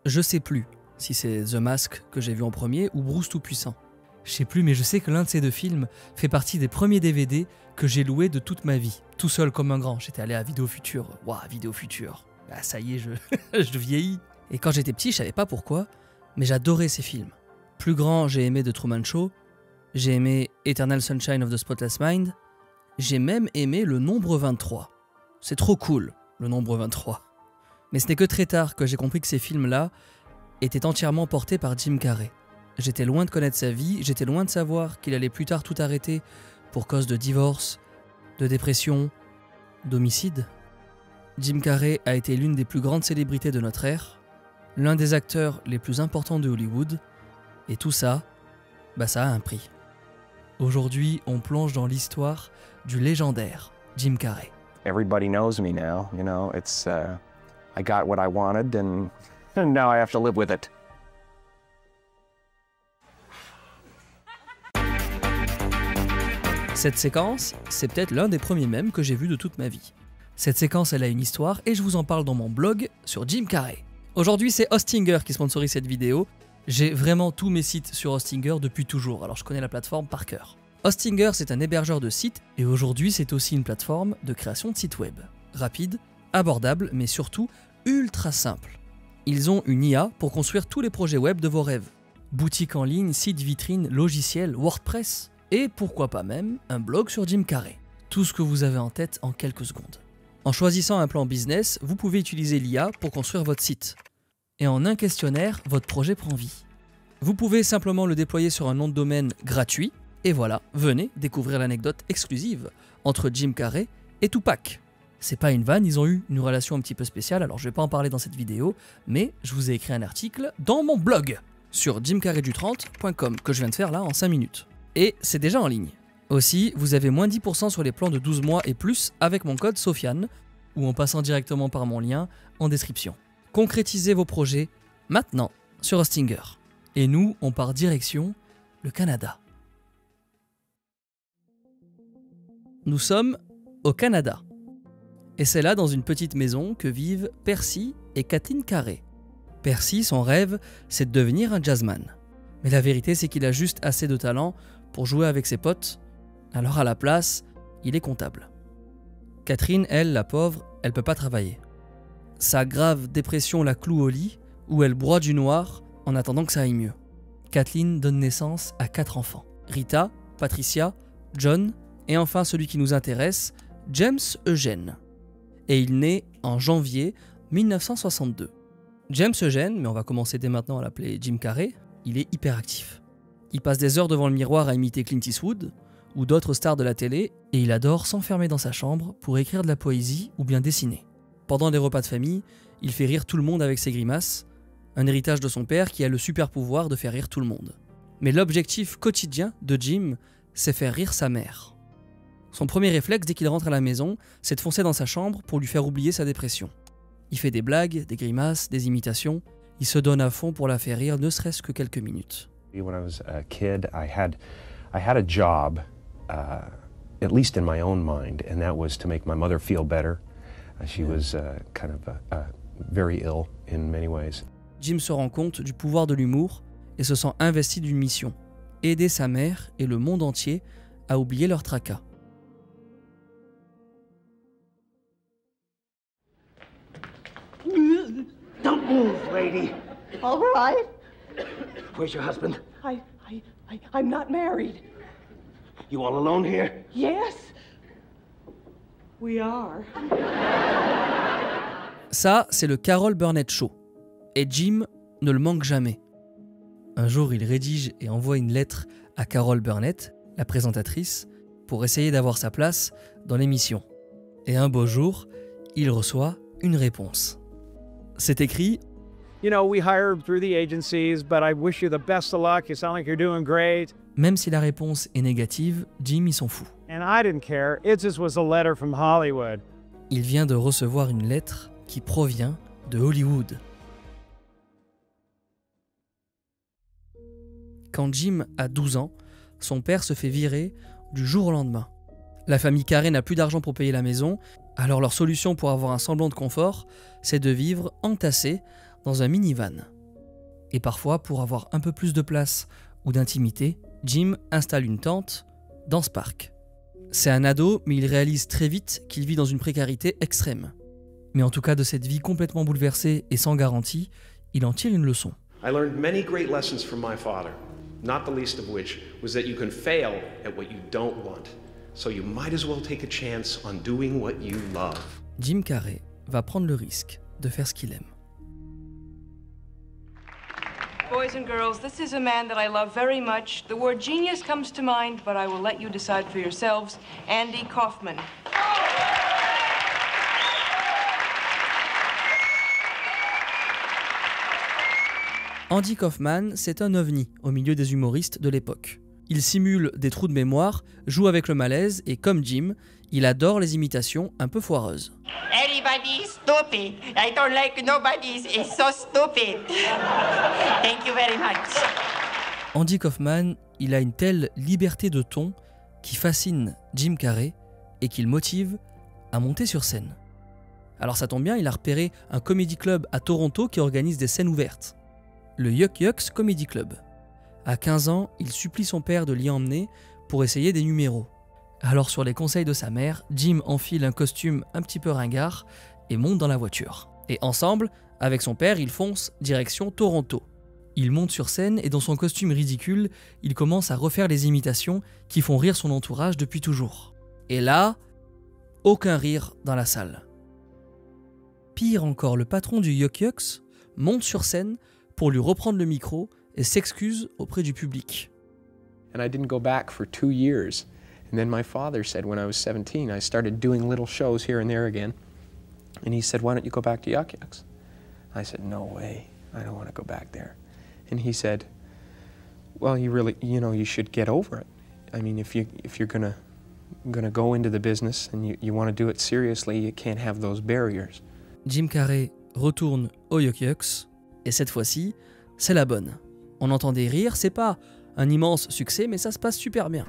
Je sais plus si c'est The Mask que j'ai vu en premier ou Bruce Tout-Puissant. Je sais plus, mais je sais que l'un de ces deux films fait partie des premiers DVD que j'ai loués de toute ma vie. Tout seul comme un grand. J'étais allé à Vidéo Futur. Waouh, Vidéo Futur. Ah, ça y est, je vieillis. Et quand j'étais petit, je savais pas pourquoi, mais j'adorais ces films. Plus grand, j'ai aimé The Truman Show. J'ai aimé Eternal Sunshine of the Spotless Mind. J'ai même aimé le nombre 23. C'est trop cool, le nombre 23. Mais ce n'est que très tard que j'ai compris que ces films-là étaient entièrement portés par Jim Carrey. J'étais loin de connaître sa vie, j'étais loin de savoir qu'il allait plus tard tout arrêter pour cause de divorce, de dépression, d'homicide. Jim Carrey a été l'une des plus grandes célébrités de notre ère, l'un des acteurs les plus importants de Hollywood, et tout ça, ça a un prix. Aujourd'hui, on plonge dans l'histoire du légendaire Jim Carrey. Everybody knows me now, you know, it's I got what I wanted and now I have to live with it. Cette séquence, c'est peut-être l'un des premiers mèmes que j'ai vu de toute ma vie. Cette séquence, elle a une histoire et je vous en parle dans mon blog sur Jim Carrey. Aujourd'hui, c'est Hostinger qui sponsorise cette vidéo. J'ai vraiment tous mes sites sur Hostinger depuis toujours, alors je connais la plateforme par cœur. Hostinger, c'est un hébergeur de sites et aujourd'hui, c'est aussi une plateforme de création de sites web. Rapide, abordable, mais surtout ultra simple. Ils ont une IA pour construire tous les projets web de vos rêves. Boutique en ligne, site vitrine, logiciel, WordPress. Et pourquoi pas même un blog sur Jim Carrey. Tout ce que vous avez en tête en quelques secondes. En choisissant un plan business, vous pouvez utiliser l'IA pour construire votre site. Et en un questionnaire, votre projet prend vie. Vous pouvez simplement le déployer sur un nom de domaine gratuit. Et voilà, venez découvrir l'anecdote exclusive entre Jim Carrey et Tupac. C'est pas une vanne, ils ont eu une relation un petit peu spéciale, alors je vais pas en parler dans cette vidéo, mais je vous ai écrit un article dans mon blog sur jimcarreydu30.com que je viens de faire là en 5 minutes. Et c'est déjà en ligne. Aussi, vous avez moins 10% sur les plans de 12 mois et plus avec mon code Sofiane ou en passant directement par mon lien en description. Concrétisez vos projets maintenant sur Hostinger. Et nous, on part direction le Canada. Nous sommes au Canada. Et c'est là, dans une petite maison, que vivent Percy et Kathleen Carrey. Percy, son rêve, c'est de devenir un jazzman. Mais la vérité, c'est qu'il a juste assez de talent pour jouer avec ses potes, alors à la place, il est comptable. Catherine, elle, la pauvre, elle peut pas travailler. Sa grave dépression la cloue au lit, où elle broie du noir en attendant que ça aille mieux. Kathleen donne naissance à 4 enfants. Rita, Patricia, John, et enfin celui qui nous intéresse, James Eugène. Et il naît en janvier 1962. James Eugène, mais on va commencer dès maintenant à l'appeler Jim Carrey, il est hyperactif. Il passe des heures devant le miroir à imiter Clint Eastwood ou d'autres stars de la télé et il adore s'enfermer dans sa chambre pour écrire de la poésie ou bien dessiner. Pendant les repas de famille, il fait rire tout le monde avec ses grimaces, un héritage de son père qui a le super pouvoir de faire rire tout le monde. Mais l'objectif quotidien de Jim, c'est faire rire sa mère. Son premier réflexe dès qu'il rentre à la maison, c'est de foncer dans sa chambre pour lui faire oublier sa dépression. Il fait des blagues, des grimaces, des imitations, il se donne à fond pour la faire rire ne serait-ce que quelques minutes. When I was a kid, I had a job, at least in my own mind, and that was to make my mother feel better. She was kind of very ill in many ways. Jim se rend compte du pouvoir de l'humour et se sent investi d'une mission, aider sa mère et le monde entier à oublier leur tracas. Don't move, lady. All right. Where's your husband? I'm not married. You all alone here? Yes. We are. Ça, c'est le Carol Burnett Show. Et Jim ne le manque jamais. Un jour, il rédige et envoie une lettre à Carol Burnett, la présentatrice, pour essayer d'avoir sa place dans l'émission. Et un beau jour, il reçoit une réponse. C'est écrit: You know, we hire through the agencies, but I wish you the best of luck. You sound like you're doing great. Même si la réponse est négative, Jim il s'en fout. And I didn't care. It just was a letter from Hollywood. Il vient de recevoir une lettre qui provient de Hollywood. Quand Jim a 12 ans, son père se fait virer du jour au lendemain. La famille Carrey n'a plus d'argent pour payer la maison, alors leur solution pour avoir un semblant de confort, c'est de vivre entassés dans un minivan. Et parfois, pour avoir un peu plus de place ou d'intimité, Jim installe une tente dans ce parc. C'est un ado, mais il réalise très vite qu'il vit dans une précarité extrême. Mais en tout cas, de cette vie complètement bouleversée et sans garantie, il en tire une leçon. I learned many great lessons from my father, not the least of which was that you can fail at what you don't want. So you might as well take a chance on doing what you love. Jim Carrey va prendre le risque de faire ce qu'il aime. Boys and girls, this is a man that I love very much. The word genius comes to mind, but I will let you decide for yourselves. Andy Kaufman. Andy Kaufman, c'est un ovni au milieu des humoristes de l'époque. Il simule des trous de mémoire, joue avec le malaise et comme Jim, il adore les imitations un peu foireuses. Everybody is stupid. I don't like nobody is so stupid. Thank you very much. Andy Kaufman, il a une telle liberté de ton qui fascine Jim Carrey et qui le motive à monter sur scène. Alors ça tombe bien, il a repéré un comedy club à Toronto qui organise des scènes ouvertes. Le Yuck Yucks Comedy Club. À 15 ans, il supplie son père de l'y emmener pour essayer des numéros. Alors sur les conseils de sa mère, Jim enfile un costume un petit peu ringard et monte dans la voiture. Et ensemble, avec son père, ils foncent direction Toronto. Il monte sur scène et dans son costume ridicule, il commence à refaire les imitations qui font rire son entourage depuis toujours. Et là, aucun rire dans la salle. Pire encore, le patron du Yuck Yucks monte sur scène pour lui reprendre le micro et s'excuse auprès du public. And I didn't go back for 2 years. And then my father said when I was 17, I started doing little shows here and there again. And he said, why don't you go back to Yuck Yucks? I said, no way, I don't want to go back there. And he said, well, you should get over it. I mean, if you're gonna go into the business and you want to do it seriously, you can't have those barriers. Jim Carrey retourne au Yuck Yucks. Et cette fois-ci, c'est la bonne. On entend des rires, c'est pas un immense succès, mais ça se passe super bien.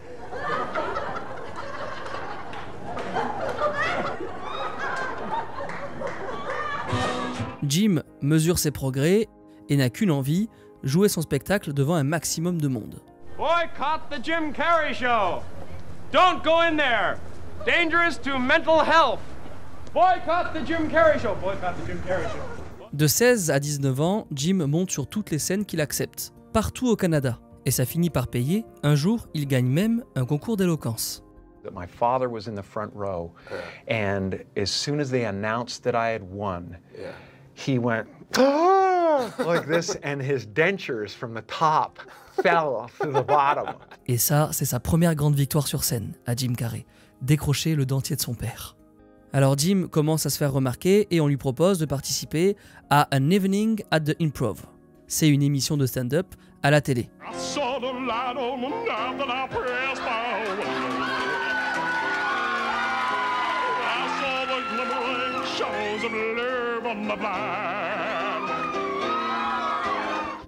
Jim mesure ses progrès et n'a qu'une envie, jouer son spectacle devant un maximum de monde. Boycott the Jim Carrey Show! Don't go in there! Dangerous to mental health! Boycott the Jim Carrey Show! Boycott the Jim Carrey Show! De 16 à 19 ans, Jim monte sur toutes les scènes qu'il accepte, partout au Canada. Et ça finit par payer. Un jour, il gagne même un concours d'éloquence. My father was in the front row, and as soon as they announced that I had won, he went like this, and his dentures from the top fell to the bottom. Et ça, c'est sa première grande victoire sur scène, à Jim Carrey, décrocher le dentier de son père. Alors Jim commence à se faire remarquer et on lui propose de participer à An Evening at the Improv. C'est une émission de stand-up à la télé.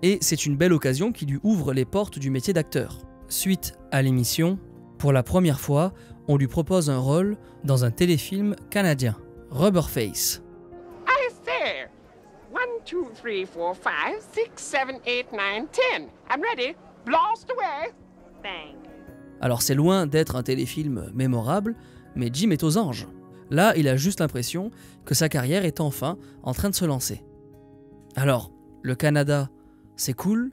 Et c'est une belle occasion qui lui ouvre les portes du métier d'acteur. Suite à l'émission, pour la première fois, on lui propose un rôle dans un téléfilm canadien, Rubberface. I say, 1, 2, 3, 4, 5, 6, 7, 8, 9, 10. I'm ready. Blast away. Bang. Alors c'est loin d'être un téléfilm mémorable, mais Jim est aux anges. Là, il a juste l'impression que sa carrière est enfin en train de se lancer. Alors, le Canada, c'est cool,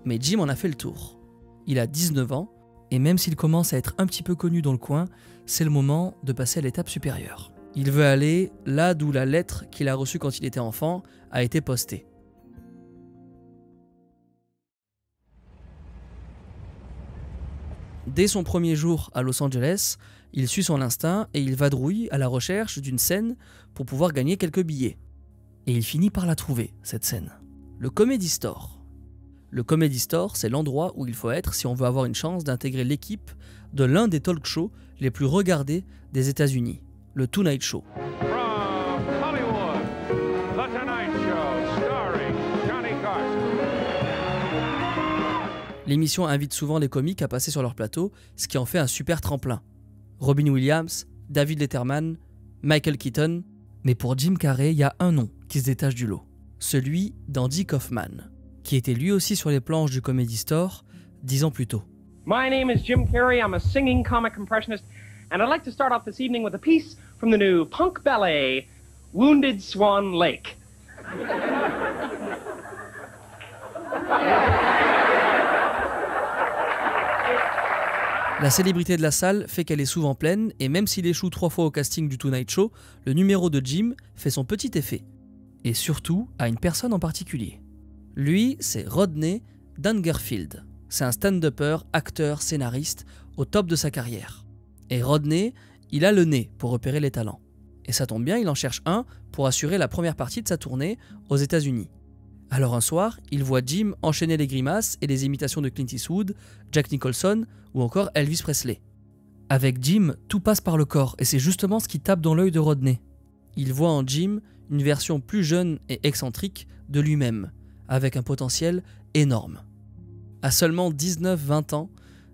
mais Jim en a fait le tour. Il a 19 ans, et même s'il commence à être un petit peu connu dans le coin, c'est le moment de passer à l'étape supérieure. Il veut aller là d'où la lettre qu'il a reçue quand il était enfant a été postée. Dès son premier jour à Los Angeles, il suit son instinct et il vadrouille à la recherche d'une scène pour pouvoir gagner quelques billets. Et il finit par la trouver, cette scène. Le Comedy Store. Le Comedy Store, c'est l'endroit où il faut être si on veut avoir une chance d'intégrer l'équipe de l'un des talk shows les plus regardés des États-Unis, le Tonight Show. From Hollywood, The Tonight Show, starring Johnny Carson. L'émission invite souvent les comiques à passer sur leur plateau, ce qui en fait un super tremplin. Robin Williams, David Letterman, Michael Keaton, mais pour Jim Carrey, il y a un nom qui se détache du lot, celui d'Andy Kaufman, qui était lui aussi sur les planches du Comedy Store 10 ans plus tôt. My name is Jim Carrey. I'm a singing comic impressionist, and I'd like to start off this evening with a piece from the new punk ballet, Wounded Swan Lake. La célébrité de la salle fait qu'elle est souvent pleine, et même s'il échoue 3 fois au casting du Tonight Show, le numéro de Jim fait son petit effet. Et surtout à une personne en particulier. Lui, c'est Rodney Dangerfield. C'est un stand-upper, acteur, scénariste, au top de sa carrière. Et Rodney, il a le nez pour repérer les talents. Et ça tombe bien, il en cherche un pour assurer la première partie de sa tournée aux États-Unis. Alors un soir, il voit Jim enchaîner les grimaces et les imitations de Clint Eastwood, Jack Nicholson ou encore Elvis Presley. Avec Jim, tout passe par le corps et c'est justement ce qui tape dans l'œil de Rodney. Il voit en Jim une version plus jeune et excentrique de lui-même, avec un potentiel énorme. À seulement 19-20 ans,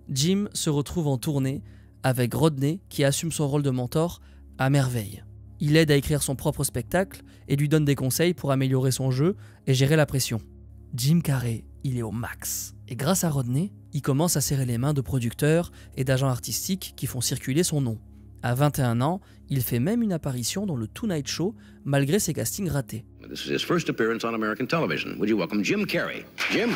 Jim se retrouve en tournée avec Rodney qui assume son rôle de mentor à merveille. Il l'aide à écrire son propre spectacle et lui donne des conseils pour améliorer son jeu et gérer la pression. Jim Carrey, il est au max. Et grâce à Rodney, il commence à serrer les mains de producteurs et d'agents artistiques qui font circuler son nom. À 21 ans, il fait même une apparition dans le Tonight Show malgré ses castings ratés. This is his first appearance on American television. Would you welcome Jim Carrey? Jim?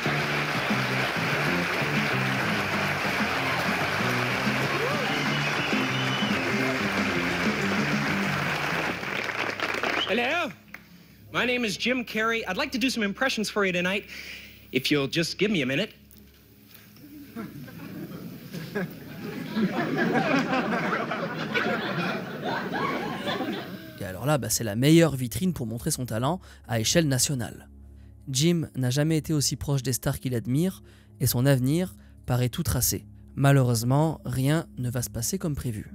Hello, my name is Jim Carrey. I'd like to do some impressions for you tonight, if you'll just give me a minute. Et alors là, c'est la meilleure vitrine pour montrer son talent à échelle nationale. Jim n'a jamais été aussi proche des stars qu'il admire et son avenir paraît tout tracé. Malheureusement, rien ne va se passer comme prévu.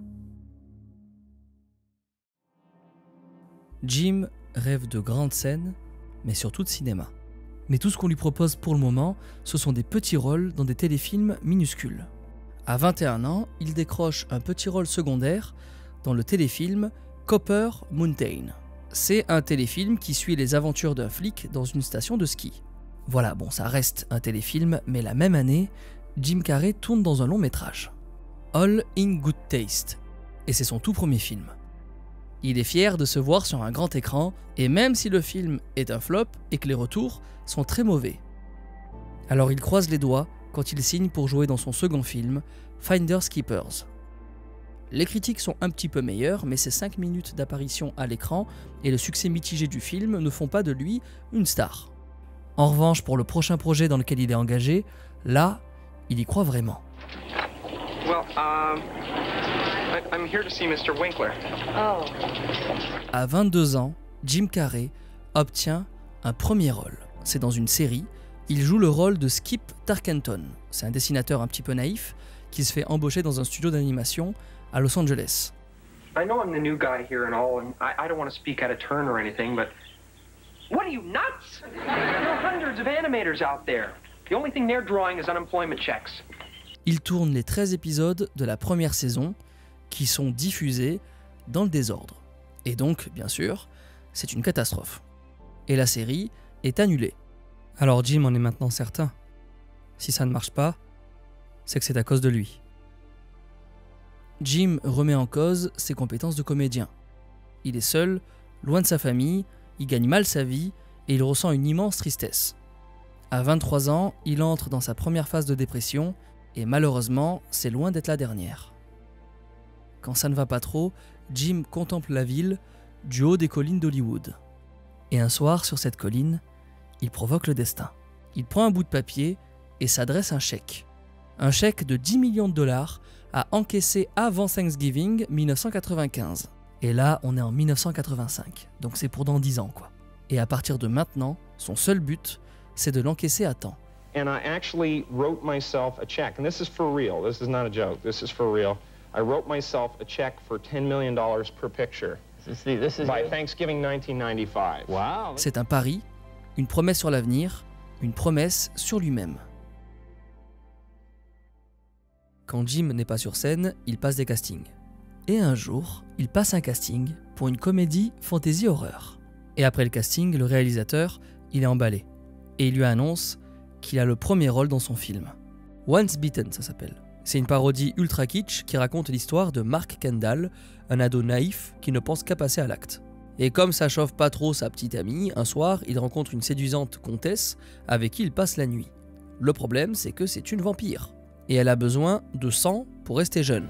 Jim rêve de grandes scènes, mais surtout de cinéma. Mais tout ce qu'on lui propose pour le moment, ce sont des petits rôles dans des téléfilms minuscules. À 21 ans, il décroche un petit rôle secondaire dans le téléfilm Copper Mountain. C'est un téléfilm qui suit les aventures d'un flic dans une station de ski. Voilà, ça reste un téléfilm, mais la même année, Jim Carrey tourne dans un long métrage, All in Good Taste, et c'est son tout premier film. Il est fier de se voir sur un grand écran, et même si le film est un flop et que les retours sont très mauvais. Alors il croise les doigts quand il signe pour jouer dans son second film, Finders Keepers. Les critiques sont un petit peu meilleures, mais ses 5 minutes d'apparition à l'écran et le succès mitigé du film ne font pas de lui une star. En revanche, pour le prochain projet dans lequel il est engagé, là, il y croit vraiment. Well, I'm here to see Mr. Winkler. Oh. À 22 ans, Jim Carrey obtient un premier rôle. C'est dans une série. Il joue le rôle de Skip Tarkenton. C'est un dessinateur un petit peu naïf qui se fait embaucher dans un studio d'animation à Los Angeles. I know I'm the new guy here and all, and I don't want to speak out of turn or anything, but what are you, nuts? There are hundreds of animators out there. The only thing they're drawing is unemployment checks. Il tourne les 13 épisodes de la première saison qui sont diffusés dans le désordre. Et donc, bien sûr, c'est une catastrophe. Et la série est annulée. Alors Jim en est maintenant certain. Si ça ne marche pas, c'est que c'est à cause de lui. Jim remet en cause ses compétences de comédien. Il est seul, loin de sa famille, il gagne mal sa vie et il ressent une immense tristesse. À 23 ans, il entre dans sa première phase de dépression et malheureusement, c'est loin d'être la dernière. Quand ça ne va pas trop, Jim contemple la ville du haut des collines d'Hollywood. Et un soir, sur cette colline, il provoque le destin. Il prend un bout de papier et s'adresse un chèque. Un chèque de 10 millions de dollars à encaisser avant Thanksgiving 1995. Et là, on est en 1985, donc c'est pour dans 10 ans quoi. Et à partir de maintenant, son seul but, c'est de l'encaisser à temps. And I actually wrote myself a check, and this is for real, this is not a joke, this is for real. I wrote myself a check for $10 million per picture by Thanksgiving 1995. Wow. C'est un pari, une promesse sur l'avenir, une promesse sur lui-même. Quand Jim n'est pas sur scène, il passe des castings. Et un jour, il passe un casting pour une comédie fantasy horreur. Et après le casting, le réalisateur, il est emballé. Et il lui annonce qu'il a le premier rôle dans son film. Once Bitten, ça s'appelle. C'est une parodie ultra kitsch qui raconte l'histoire de Mark Kendall, un ado naïf qui ne pense qu'à passer à l'acte. Et comme ça chauffe pas trop sa petite amie, un soir, il rencontre une séduisante comtesse avec qui il passe la nuit. Le problème, c'est que c'est une vampire. Et elle a besoin de sang pour rester jeune.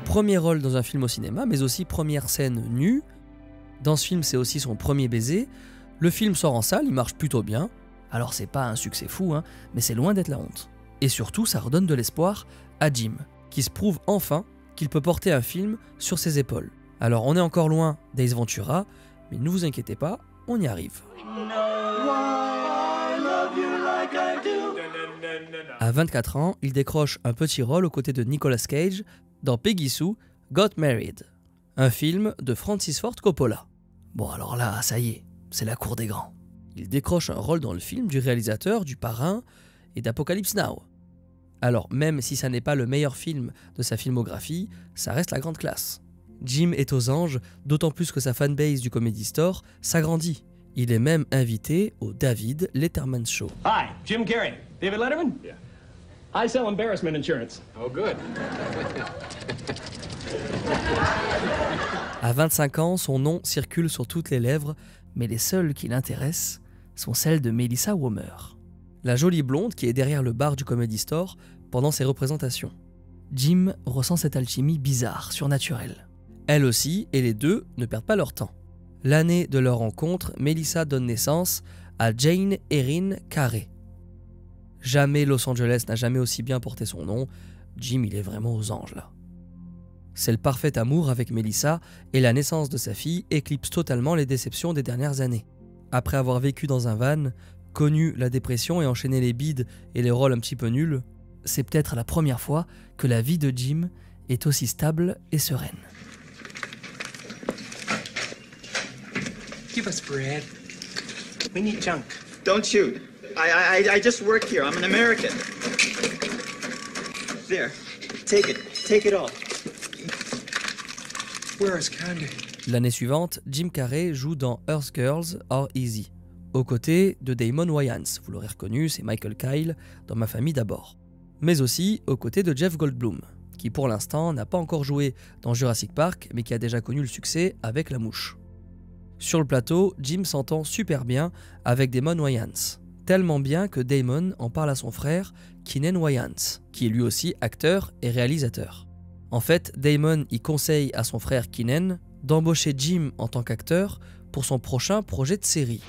Premier rôle dans un film au cinéma, mais aussi première scène nue. Dans ce film, c'est aussi son premier baiser. Le film sort en salle, il marche plutôt bien. Alors c'est pas un succès fou, mais c'est loin d'être la honte. Et surtout, ça redonne de l'espoir à Jim, qui se prouve enfin qu'il peut porter un film sur ses épaules. Alors on est encore loin d'Ace Ventura, mais ne vous inquiétez pas, on y arrive. À 24 ans, il décroche un petit rôle aux côtés de Nicolas Cage dans Peggy Sue Got Married, un film de Francis Ford Coppola. Bon alors là, ça y est, c'est la cour des grands. Il décroche un rôle dans le film du réalisateur du Parrain et d'Apocalypse Now. Alors même si ça n'est pas le meilleur film de sa filmographie, ça reste la grande classe. Jim est aux anges, d'autant plus que sa fanbase du Comedy Store s'agrandit. Il est même invité au David Letterman Show. Hi, Jim Carrey. David Letterman? Yeah. I sell embarrassment insurance. Oh, good. À 25 ans, son nom circule sur toutes les lèvres, mais les seules qui l'intéressent sont celles de Melissa Womer, la jolie blonde qui est derrière le bar du Comedy Store pendant ses représentations. Jim ressent cette alchimie bizarre, surnaturelle. Elle aussi, et les deux ne perdent pas leur temps. L'année de leur rencontre, Melissa donne naissance à Jane Erin Carey. Jamais Los Angeles n'a jamais aussi bien porté son nom. Jim, il est vraiment aux anges là. C'est le parfait amour avec Melissa et la naissance de sa fille éclipse totalement les déceptions des dernières années. Après avoir vécu dans un van, connu la dépression et enchaîné les bides et les rôles un petit peu nuls, c'est peut-être la première fois que la vie de Jim est aussi stable et sereine. Give us bread. We need junk. Don't shoot. I just work here. I'm an American. There. Take it. Take it all. Where is Candy? L'année suivante, Jim Carrey joue dans Earth Girls Are Easy, aux côtés de Damon Wayans. Vous l'aurez reconnu, c'est Michael Kyle dans Ma famille d'abord. Mais aussi aux côtés de Jeff Goldblum, qui pour l'instant n'a pas encore joué dans Jurassic Park, mais qui a déjà connu le succès avec La Mouche. Sur le plateau, Jim s'entend super bien avec Damon Wayans. Tellement bien que Damon en parle à son frère, Keenan Wayans, qui est lui aussi acteur et réalisateur. En fait, Damon y conseille à son frère Keenan d'embaucher Jim en tant qu'acteur pour son prochain projet de série.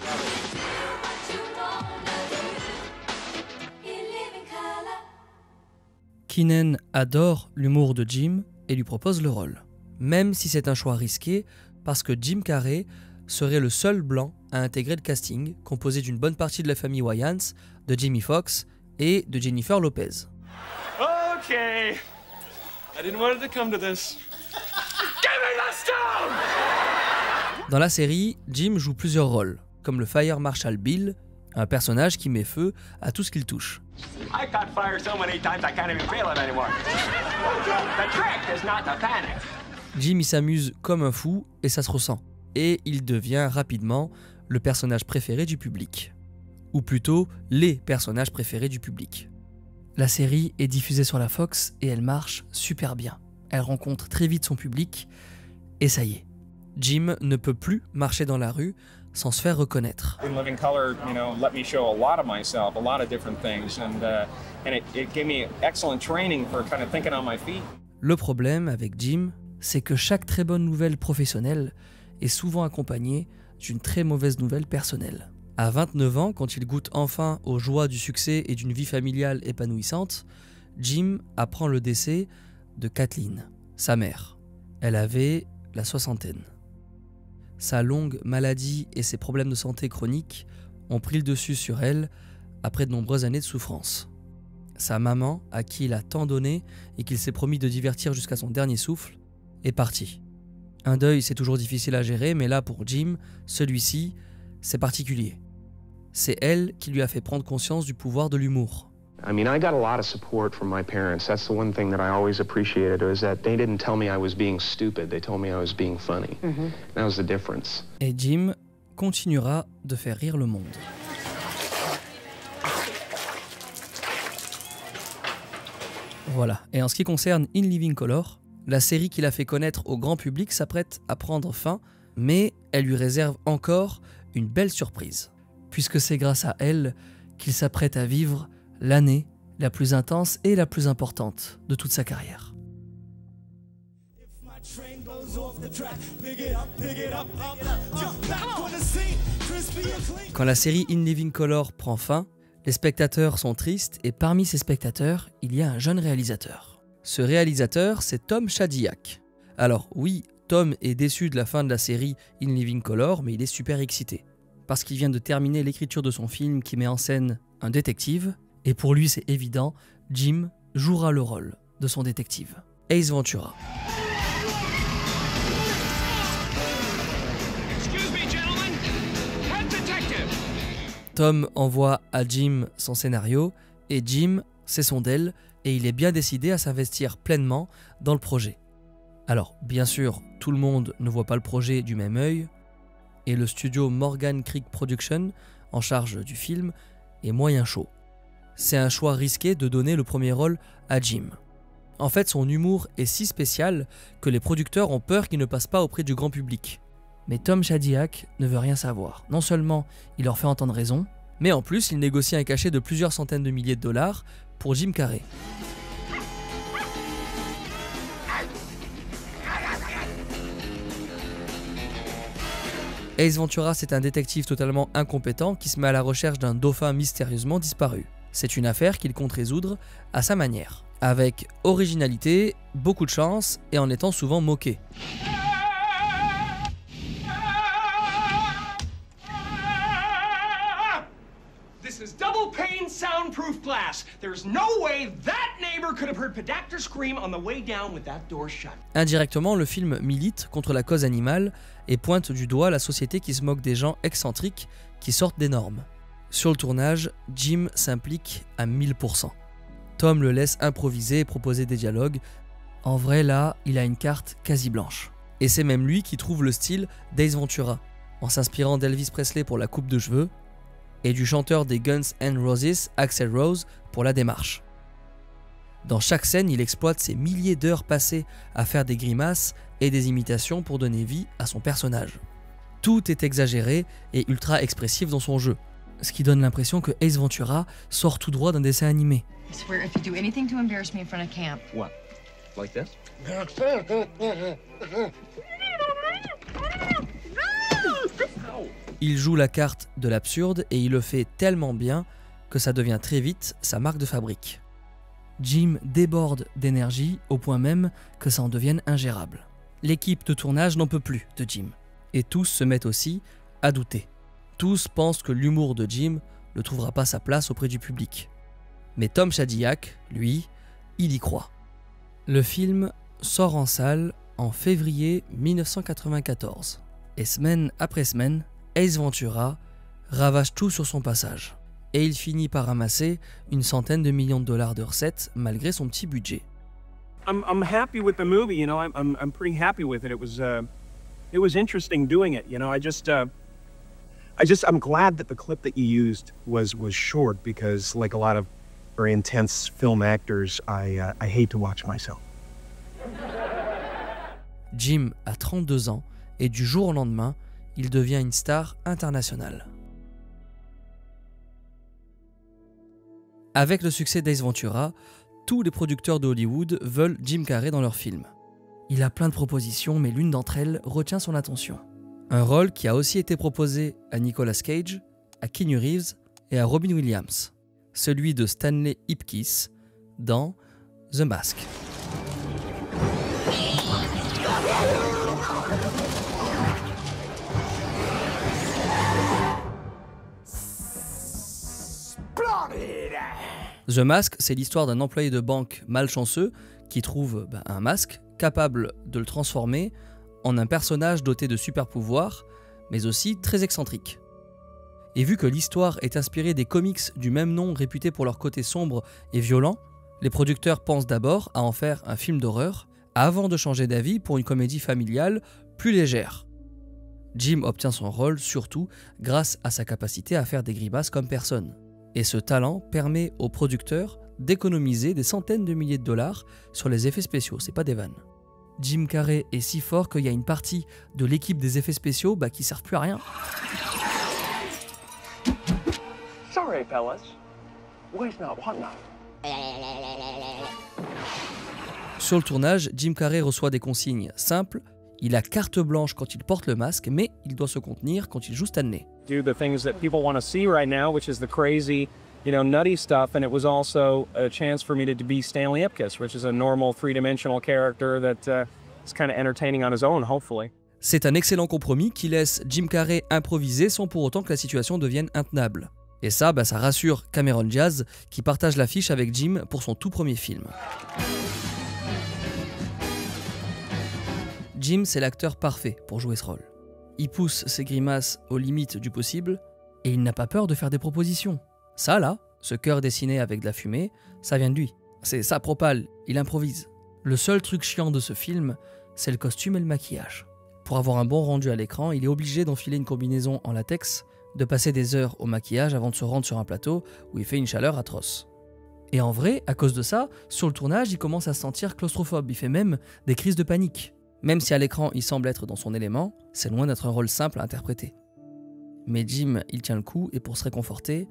Keenan adore l'humour de Jim et lui propose le rôle. Même si c'est un choix risqué, parce que Jim Carrey serait le seul blanc à intégrer le casting, composé d'une bonne partie de la famille Wayans, de Jamie Foxx et de Jennifer Lopez. Okay. I didn't want it to come to this. Give me the stone! Dans la série, Jim joue plusieurs rôles, comme le Fire Marshal Bill, un personnage qui met feu à tout ce qu'il touche. I caught fire so many times I can't even feel it anymore. The trick is not to panic. Jim il s'amuse comme un fou et ça se ressent. Et il devient rapidement le personnage préféré du public. Ou plutôt, les personnages préférés du public. La série est diffusée sur la Fox et elle marche super bien. Elle rencontre très vite son public et ça y est. Jim ne peut plus marcher dans la rue sans se faire reconnaître. In Living Color, let me show a lot of myself, a lot of different things, and it gave me excellent training for kind of thinking on my feet. Le problème avec Jim, c'est que chaque très bonne nouvelle professionnelle est souvent accompagnée d'une très mauvaise nouvelle personnelle. À 29 ans, quand il goûte enfin aux joies du succès et d'une vie familiale épanouissante, Jim apprend le décès de Kathleen, sa mère. Elle avait la soixantaine. Sa longue maladie et ses problèmes de santé chroniques ont pris le dessus sur elle après de nombreuses années de souffrance. Sa maman, à qui il a tant donné et qu'il s'est promis de divertir jusqu'à son dernier souffle, est partie. Un deuil, c'est toujours difficile à gérer, mais là, pour Jim, celui-ci, c'est particulier. C'est elle qui lui a fait prendre conscience du pouvoir de l'humour. I mean, I got a lot of support from my parents. That's the one thing that I always appreciated, was that they didn't tell me I was being stupid. They told me I was being funny. That was the difference. Et Jim continuera de faire rire le monde. Voilà, et en ce qui concerne In Living Color, la série qu'il a fait connaître au grand public s'apprête à prendre fin, mais elle lui réserve encore une belle surprise, puisque c'est grâce à elle qu'il s'apprête à vivre l'année la plus intense et la plus importante de toute sa carrière. Quand la série In Living Color prend fin, les spectateurs sont tristes et parmi ces spectateurs, il y a un jeune réalisateur. Ce réalisateur, c'est Tom Shadyac. Alors oui, Tom est déçu de la fin de la série In Living Color, mais il est super excité. Parce qu'il vient de terminer l'écriture de son film qui met en scène un détective, et pour lui c'est évident, Jim jouera le rôle de son détective, Ace Ventura. Tom envoie à Jim son scénario et Jim, c'est son DEL et il est bien décidé à s'investir pleinement dans le projet. Alors, bien sûr, tout le monde ne voit pas le projet du même œil et le studio Morgan Creek Production, en charge du film, est moyen chaud. C'est un choix risqué de donner le premier rôle à Jim. En fait, son humour est si spécial que les producteurs ont peur qu'il ne passe pas auprès du grand public. Mais Tom Shadyac ne veut rien savoir. Non seulement il leur fait entendre raison, mais en plus il négocie un cachet de plusieurs centaines de milliers de dollars pour Jim Carrey. Ace Ventura, c'est un détective totalement incompétent qui se met à la recherche d'un dauphin mystérieusement disparu. C'est une affaire qu'il compte résoudre à sa manière, avec originalité, beaucoup de chance et en étant souvent moqué. This is double pane soundproof glass. There's no way that neighbor could have heard Pedactor scream on the way down with that door shut. Indirectement, le film milite contre la cause animale et pointe du doigt la société qui se moque des gens excentriques qui sortent des normes. Sur le tournage, Jim s'implique à 1000%. Tom le laisse improviser et proposer des dialogues. En vrai, là, il a une carte quasi blanche. Et c'est même lui qui trouve le style d'Ace Ventura, en s'inspirant d'Elvis Presley pour la coupe de cheveux et du chanteur des Guns N' Roses, Axl Rose, pour la démarche. Dans chaque scène, il exploite ses milliers d'heures passées à faire des grimaces et des imitations pour donner vie à son personnage. Tout est exagéré et ultra expressif dans son jeu, ce qui donne l'impression que Ace Ventura sort tout droit d'un dessin animé. I swear, if you do anything to embarrass me in front of camp. What? Like this? Il joue la carte de l'absurde et il le fait tellement bien que ça devient très vite sa marque de fabrique. Jim déborde d'énergie au point même que ça en devienne ingérable. L'équipe de tournage n'en peut plus de Jim et tous se mettent aussi à douter. Tous pensent que l'humour de Jim ne trouvera pas sa place auprès du public. Mais Tom Shadyac, lui, il y croit. Le film sort en salle en février 1994 et semaine après semaine, Ace Ventura ravage tout sur son passage et il finit par ramasser une centaine de millions de dollars de recettes malgré son petit budget. I'm happy with the movie, you know. I'm pretty happy with it. It was interesting doing it, you know. I'm glad that the clip that you used was short because, like a lot of very intense film actors, I hate to watch myself. Jim a 32 ans et du jour au lendemain, il devient une star internationale. Avec le succès d'Ace Ventura, tous les producteurs de Hollywood veulent Jim Carrey dans leurs films. Il a plein de propositions, mais l'une d'entre elles retient son attention. Un rôle qui a aussi été proposé à Nicolas Cage, à Keanu Reeves et à Robin Williams, celui de Stanley Ipkiss dans The Mask. The Mask, c'est l'histoire d'un employé de banque malchanceux qui trouve un masque capable de le transformer en un personnage doté de super pouvoirs, mais aussi très excentrique. Et vu que l'histoire est inspirée des comics du même nom réputés pour leur côté sombre et violent, les producteurs pensent d'abord à en faire un film d'horreur avant de changer d'avis pour une comédie familiale plus légère. Jim obtient son rôle surtout grâce à sa capacité à faire des grimaces comme personne. Et ce talent permet aux producteurs d'économiser des centaines de milliers de dollars sur les effets spéciaux, c'est pas des vannes. Jim Carrey est si fort qu'il y a une partie de l'équipe des effets spéciaux qui servent plus à rien. Sorry, fellas. Where's not what not? Sur le tournage, Jim Carrey reçoit des consignes simples. Il a carte blanche quand il porte le masque, mais il doit se contenir quand il joue Stanley. Do the things that people want to see right now, which is the crazy, nutty stuff, and it was also a chance for me to be Stanley Ipkiss, which is a normal three-dimensional character that is kind of entertaining on his own, hopefully. C'est un excellent compromis qui laisse Jim Carrey improviser sans pour autant que la situation devienne intenable. Et ça rassure Cameron Diaz qui partage l'affiche avec Jim pour son tout premier film. Jim, c'est l'acteur parfait pour jouer ce rôle. Il pousse ses grimaces aux limites du possible et il n'a pas peur de faire des propositions. Ça là, ce cœur dessiné avec de la fumée, ça vient de lui. C'est sa propale, il improvise. Le seul truc chiant de ce film, c'est le costume et le maquillage. Pour avoir un bon rendu à l'écran, il est obligé d'enfiler une combinaison en latex, de passer des heures au maquillage avant de se rendre sur un plateau où il fait une chaleur atroce. Et en vrai, à cause de ça, sur le tournage, il commence à se sentir claustrophobe, il fait même des crises de panique. Même si à l'écran il semble être dans son élément, c'est loin d'être un rôle simple à interpréter. Mais Jim, il tient le coup et pour se réconforter,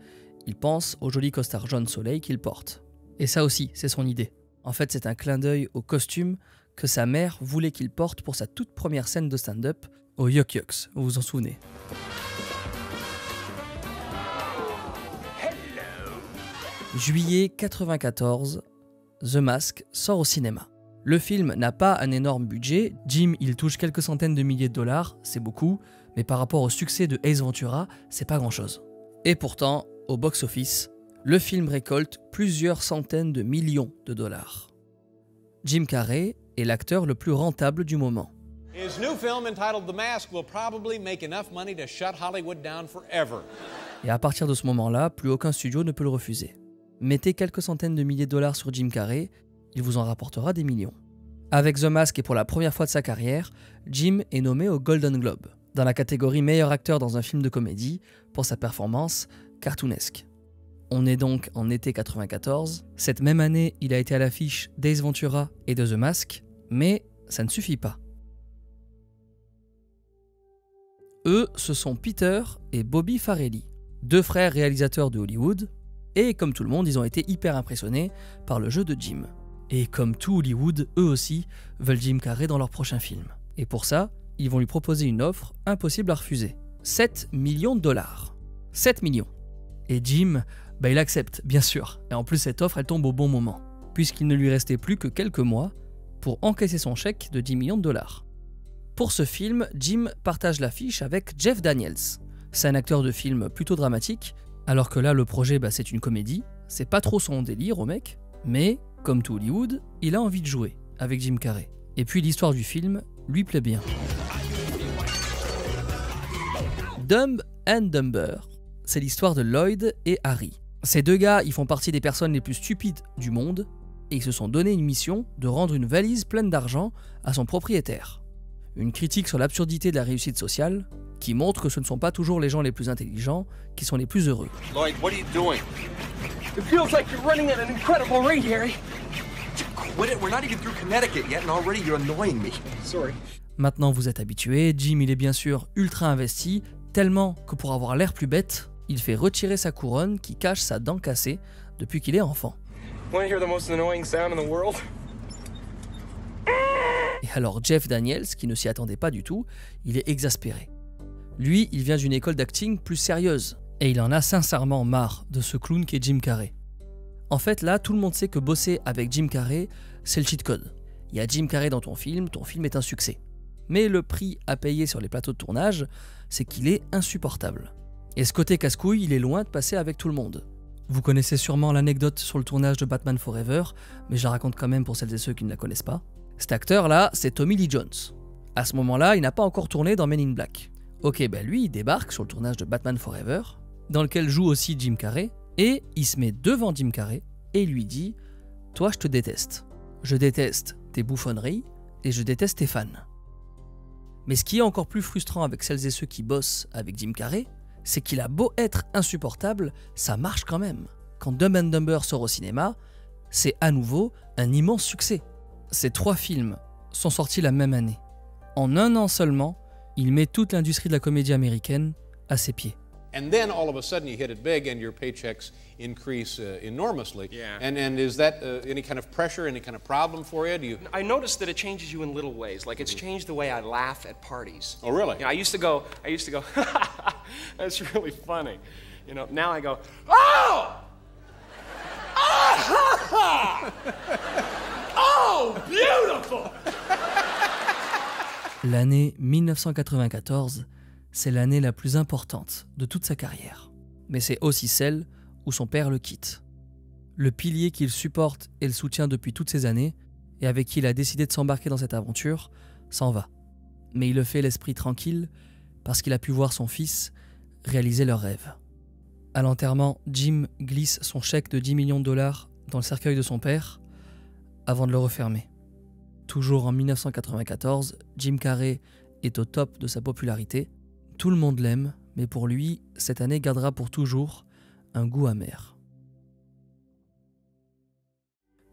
il pense au joli costard jaune soleil qu'il porte. Et ça aussi, c'est son idée. En fait, c'est un clin d'œil au costume que sa mère voulait qu'il porte pour sa toute première scène de stand-up au Yuck Yucks, vous vous en souvenez. Juillet 94, The Mask sort au cinéma. Le film n'a pas un énorme budget, Jim il touche quelques centaines de milliers de dollars, c'est beaucoup, mais par rapport au succès de Ace Ventura, c'est pas grand chose. Et pourtant, au box-office, le film récolte plusieurs centaines de millions de dollars. Jim Carrey est l'acteur le plus rentable du moment. His new film entitled The Mask will probably make enough money to shut Hollywood down forever. Et à partir de ce moment-là, plus aucun studio ne peut le refuser. Mettez quelques centaines de milliers de dollars sur Jim Carrey, il vous en rapportera des millions. Avec The Mask et pour la première fois de sa carrière, Jim est nommé au Golden Globe, dans la catégorie meilleur acteur dans un film de comédie, pour sa performance cartoonesque. On est donc en été 94, cette même année il a été à l'affiche d'Ace Ventura et de The Mask, mais ça ne suffit pas. Eux, ce sont Peter et Bobby Farrelly, deux frères réalisateurs de Hollywood, et comme tout le monde, ils ont été hyper impressionnés par le jeu de Jim. Et comme tout Hollywood, eux aussi veulent Jim Carrey dans leur prochain film. Et pour ça, ils vont lui proposer une offre impossible à refuser. 7 millions de dollars. 7 millions. Et Jim, il accepte, bien sûr. Et en plus, cette offre, elle tombe au bon moment, puisqu'il ne lui restait plus que quelques mois pour encaisser son chèque de 10 millions de dollars. Pour ce film, Jim partage l'affiche avec Jeff Daniels. C'est un acteur de film plutôt dramatique, alors que là, le projet, c'est une comédie. C'est pas trop son délire au mec, mais, comme tout Hollywood, il a envie de jouer avec Jim Carrey. Et puis l'histoire du film lui plaît bien. Dumb and Dumber, c'est l'histoire de Lloyd et Harry. Ces deux gars, ils font partie des personnes les plus stupides du monde, et ils se sont donné une mission de rendre une valise pleine d'argent à son propriétaire. Une critique sur l'absurdité de la réussite sociale, qui montre que ce ne sont pas toujours les gens les plus intelligents qui sont les plus heureux. Lloyd, what are you doing? It feels like you're running at an incredible rate, Harry. Quit it, we're not even through Connecticut yet and already you're annoying me. Sorry. Maintenant vous êtes habitués, Jim il est bien sûr ultra investi, tellement que pour avoir l'air plus bête, il fait retirer sa couronne qui cache sa dent cassée depuis qu'il est enfant. Want to hear the most annoying sound in the world? Et alors Jeff Daniels, qui ne s'y attendait pas du tout, il est exaspéré. Lui, il vient d'une école d'acting plus sérieuse, et il en a sincèrement marre de ce clown qu'est Jim Carrey. En fait, là, tout le monde sait que bosser avec Jim Carrey, c'est le cheat code. Il y a Jim Carrey dans ton film est un succès. Mais le prix à payer sur les plateaux de tournage, c'est qu'il est insupportable. Et ce côté casse-couille, il est loin de passer avec tout le monde. Vous connaissez sûrement l'anecdote sur le tournage de Batman Forever, mais je la raconte quand même pour celles et ceux qui ne la connaissent pas. Cet acteur-là, c'est Tommy Lee Jones. À ce moment-là, il n'a pas encore tourné dans Men in Black. Ok, lui, il débarque sur le tournage de Batman Forever, dans lequel joue aussi Jim Carrey, et il se met devant Jim Carrey et il lui dit « Toi, je te déteste. Je déteste tes bouffonneries et je déteste tes fans. » Mais ce qui est encore plus frustrant avec celles et ceux qui bossent avec Jim Carrey, c'est qu'il a beau être insupportable, ça marche quand même. Quand Dumb and Dumber sort au cinéma, c'est à nouveau un immense succès. Ces 3 films sont sortis la même année. En un an seulement, il met toute l'industrie de la comédie américaine à ses pieds. And then all of a sudden you hit it big and your paychecks increase enormously. Yeah. And is that any kind of pressure, any kind of problem for you? Do you? I noticed that it changes you in little ways. Like it's changed the way I laugh at parties. Oh, really? You know, I used to go, that's really funny. You know, now I go, oh! Ah! Oh, beautiful! L'année 1994, c'est l'année la plus importante de toute sa carrière. Mais c'est aussi celle où son père le quitte. Le pilier qu'il supporte et le soutient depuis toutes ces années, et avec qui il a décidé de s'embarquer dans cette aventure, s'en va. Mais il le fait l'esprit tranquille, parce qu'il a pu voir son fils réaliser leur rêve. À l'enterrement, Jim glisse son chèque de 10 millions de dollars dans le cercueil de son père, avant de le refermer. Toujours en 1994, Jim Carrey est au top de sa popularité. Tout le monde l'aime, mais pour lui, cette année gardera pour toujours un goût amer.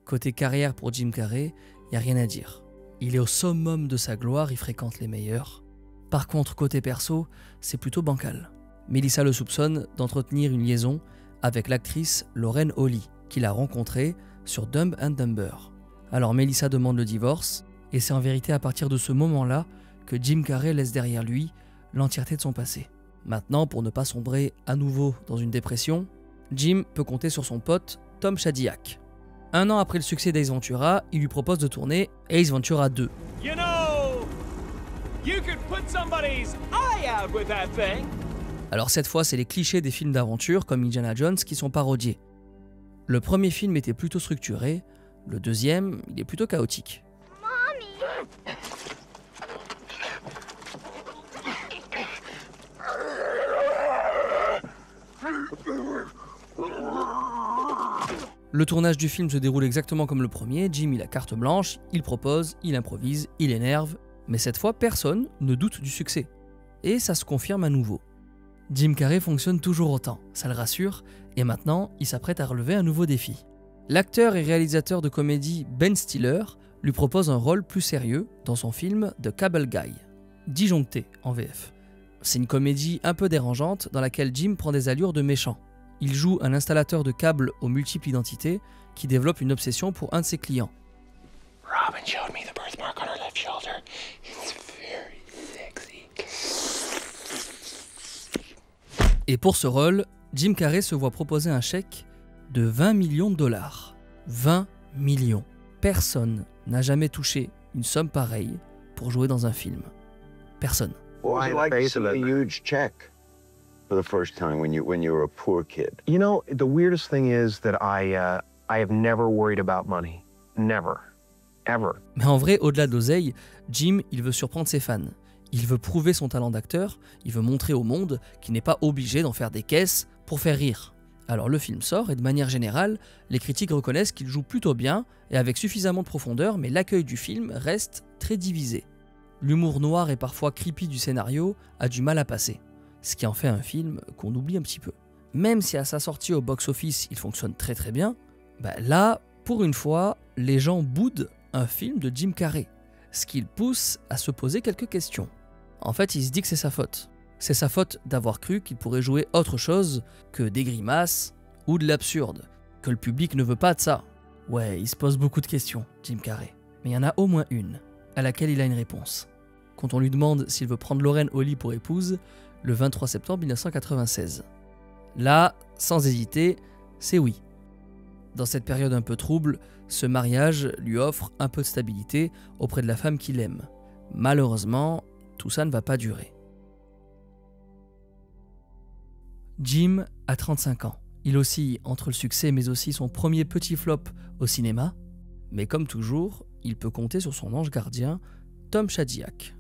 Côté carrière pour Jim Carrey, il n'y a rien à dire. Il est au summum de sa gloire, il fréquente les meilleurs. Par contre, côté perso, c'est plutôt bancal. Melissa le soupçonne d'entretenir une liaison avec l'actrice Lauren Holly, qu'il a rencontrée sur Dumb and Dumber. Alors Melissa demande le divorce, et c'est en vérité à partir de ce moment-là que Jim Carrey laisse derrière lui l'entièreté de son passé. Maintenant, pour ne pas sombrer à nouveau dans une dépression, Jim peut compter sur son pote Tom Shadyac. Un an après le succès d'Ace Ventura, il lui propose de tourner Ace Ventura 2. You know, you could put somebody's eye out with that thing. Alors cette fois, c'est les clichés des films d'aventure comme Indiana Jones qui sont parodiés. Le premier film était plutôt structuré, le deuxième, il est plutôt chaotique. Le tournage du film se déroule exactement comme le premier. Jim, il a carte blanche, il propose, il improvise, il énerve, mais cette fois, personne ne doute du succès. Et ça se confirme à nouveau. Jim Carrey fonctionne toujours autant, ça le rassure, et maintenant, il s'apprête à relever un nouveau défi. L'acteur et réalisateur de comédie Ben Stiller lui propose un rôle plus sérieux dans son film The Cable Guy, disjoncté en VF. C'est une comédie un peu dérangeante dans laquelle Jim prend des allures de méchant. Il joue un installateur de câbles aux multiples identités qui développe une obsession pour un de ses clients. Robin showed me the birthmark on her left shoulder. It's very sexy. Et pour ce rôle, Jim Carrey se voit proposer un chèque de 20 millions de dollars. 20 millions. Personne n'a jamais touché une somme pareille pour jouer dans un film. Personne. What was it like to see a huge check for the first time when you were a poor kid? You know, the weirdest thing is that I have never worried about money. Never. Ever. Mais en vrai, au-delà de l'oseille, Jim, il veut surprendre ses fans. Il veut prouver son talent d'acteur, il veut montrer au monde qu'il n'est pas obligé d'en faire des caisses pour faire rire. Alors le film sort et de manière générale, les critiques reconnaissent qu'il joue plutôt bien et avec suffisamment de profondeur, mais l'accueil du film reste très divisé. L'humour noir et parfois creepy du scénario a du mal à passer, ce qui en fait un film qu'on oublie un petit peu. Même si à sa sortie au box-office il fonctionne très très bien, là, pour une fois, les gens boudent un film de Jim Carrey, ce qui le pousse à se poser quelques questions. En fait, il se dit que c'est sa faute. C'est sa faute d'avoir cru qu'il pourrait jouer autre chose que des grimaces ou de l'absurde, que le public ne veut pas de ça. Ouais, il se pose beaucoup de questions, Jim Carrey, mais il y en a au moins une, à laquelle il a une réponse. Quand on lui demande s'il veut prendre Lauren Holly pour épouse, le 23 septembre 1996. Là, sans hésiter, c'est oui. Dans cette période un peu trouble, ce mariage lui offre un peu de stabilité auprès de la femme qu'il aime. Malheureusement, tout ça ne va pas durer. Jim a 35 ans. Il oscille entre le succès mais aussi son premier petit flop au cinéma. Mais comme toujours, il peut compter sur son ange gardien, Tom Shadyac.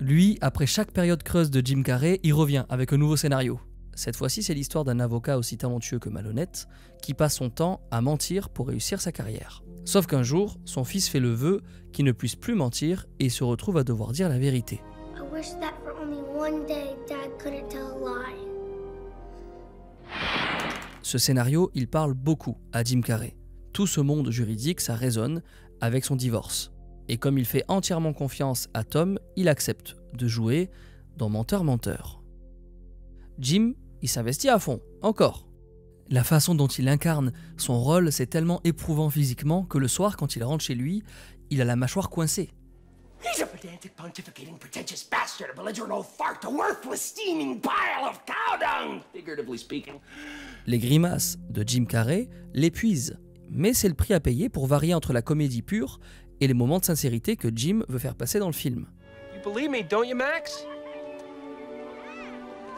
Lui, après chaque période creuse de Jim Carrey, il revient avec un nouveau scénario. Cette fois-ci, c'est l'histoire d'un avocat aussi talentueux que malhonnête, qui passe son temps à mentir pour réussir sa carrière. Sauf qu'un jour, son fils fait le vœu qu'il ne puisse plus mentir et se retrouve à devoir dire la vérité. I wish that for only one day Dad couldn't tell a lie. Ce scénario, il parle beaucoup à Jim Carrey. Tout ce monde juridique, ça résonne avec son divorce. Et comme il fait entièrement confiance à Tom, il accepte de jouer dans Menteur. Jim, il s'investit à fond, encore. La façon dont il incarne son rôle, c'est tellement éprouvant physiquement que le soir, quand il rentre chez lui, il a la mâchoire coincée. He's a pedantic, pontificating, pretentious bastard, a belligerent old fart, a worthless, steaming pile of cow dung, figuratively speaking. Les grimaces de Jim Carrey l'épuisent, mais c'est le prix à payer pour varier entre la comédie pure et les moments de sincérité que Jim veut faire passer dans le film. You believe me, don't you, Max?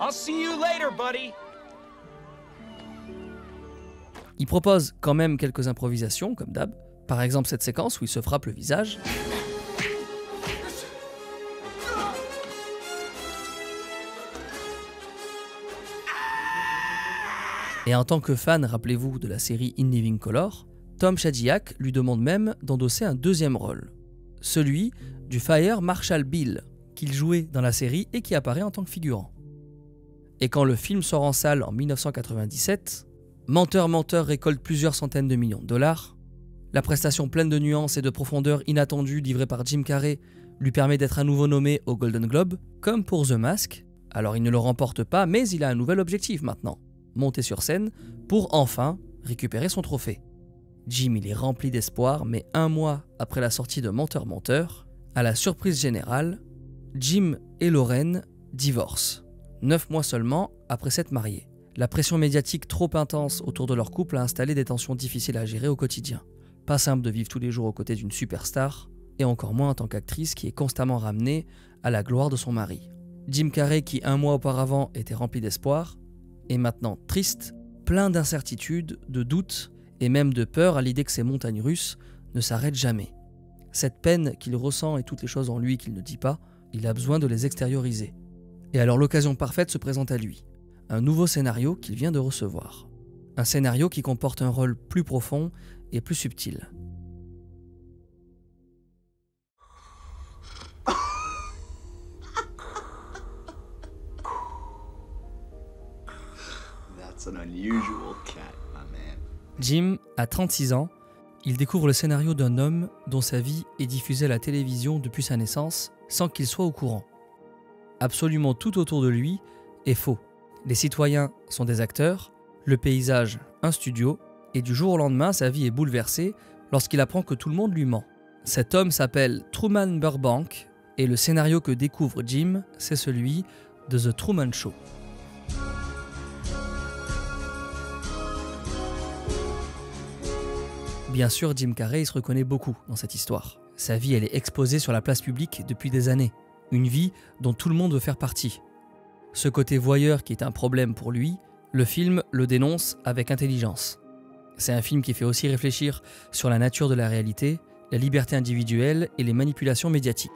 I'll see you later, buddy. Il propose quand même quelques improvisations, comme d'hab. Par exemple cette séquence où il se frappe le visage. Et en tant que fan, rappelez-vous, de la série In Living Color, Tom Shadyac lui demande même d'endosser un deuxième rôle, celui du Fire Marshal Bill, qu'il jouait dans la série et qui apparaît en tant que figurant. Et quand le film sort en salle en 1997, Menteur récolte plusieurs centaines de millions de dollars. La prestation pleine de nuances et de profondeur inattendues livrée par Jim Carrey lui permet d'être à nouveau nommé au Golden Globe, comme pour The Mask. Alors il ne le remporte pas, mais il a un nouvel objectif maintenant, monter sur scène pour enfin récupérer son trophée. Jim, il est rempli d'espoir, mais un mois après la sortie de Menteur, à la surprise générale, Jim et Lorraine divorcent, 9 mois seulement après s'être mariés. La pression médiatique trop intense autour de leur couple a installé des tensions difficiles à gérer au quotidien. Pas simple de vivre tous les jours aux côtés d'une superstar, et encore moins en tant qu'actrice qui est constamment ramenée à la gloire de son mari. Jim Carrey, qui un mois auparavant était rempli d'espoir, est maintenant triste, plein d'incertitudes, de doutes et même de peur à l'idée que ces montagnes russes ne s'arrêtent jamais. Cette peine qu'il ressent et toutes les choses en lui qu'il ne dit pas, il a besoin de les extérioriser. Et alors l'occasion parfaite se présente à lui. Un nouveau scénario qu'il vient de recevoir. Un scénario qui comporte un rôle plus profond et plus subtil. That's an unusual cat, my man. Jim a 36 ans. Il découvre le scénario d'un homme dont sa vie est diffusée à la télévision depuis sa naissance sans qu'il soit au courant. Absolument tout autour de lui est faux. Les citoyens sont des acteurs, le paysage un studio, et du jour au lendemain, sa vie est bouleversée lorsqu'il apprend que tout le monde lui ment. Cet homme s'appelle Truman Burbank, et le scénario que découvre Jim, c'est celui de The Truman Show. Bien sûr, Jim Carrey se reconnaît beaucoup dans cette histoire. Sa vie, elle est exposée sur la place publique depuis des années. Une vie dont tout le monde veut faire partie. Ce côté voyeur qui est un problème pour lui, le film le dénonce avec intelligence. C'est un film qui fait aussi réfléchir sur la nature de la réalité, la liberté individuelle et les manipulations médiatiques.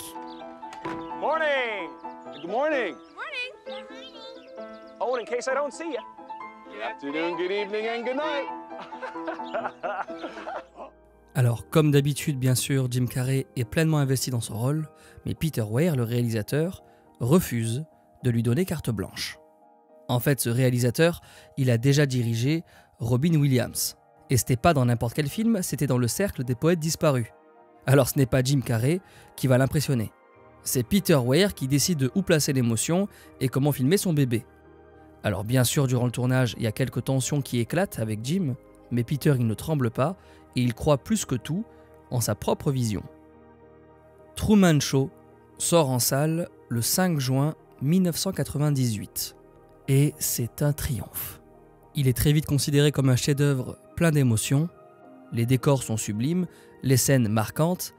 Morning! Good morning! Morning! Oh, and in case I don't see you. Good afternoon, good evening, and good night. Alors, comme d'habitude, bien sûr, Jim Carrey est pleinement investi dans son rôle, mais Peter Weir, le réalisateur, refuse de lui donner carte blanche. En fait, ce réalisateur, il a déjà dirigé Robin Williams. Et c'était pas dans n'importe quel film, c'était dans Le Cercle des Poètes Disparus. Alors ce n'est pas Jim Carrey qui va l'impressionner. C'est Peter Weir qui décide de où placer l'émotion et comment filmer son bébé. Alors bien sûr, durant le tournage, il y a quelques tensions qui éclatent avec Jim, mais Peter, il ne tremble pas et il croit plus que tout en sa propre vision. Truman Show sort en salle le 5 juin 1998. Et c'est un triomphe. Il est très vite considéré comme un chef-d'œuvre plein d'émotions. Les décors sont sublimes, les scènes marquantes,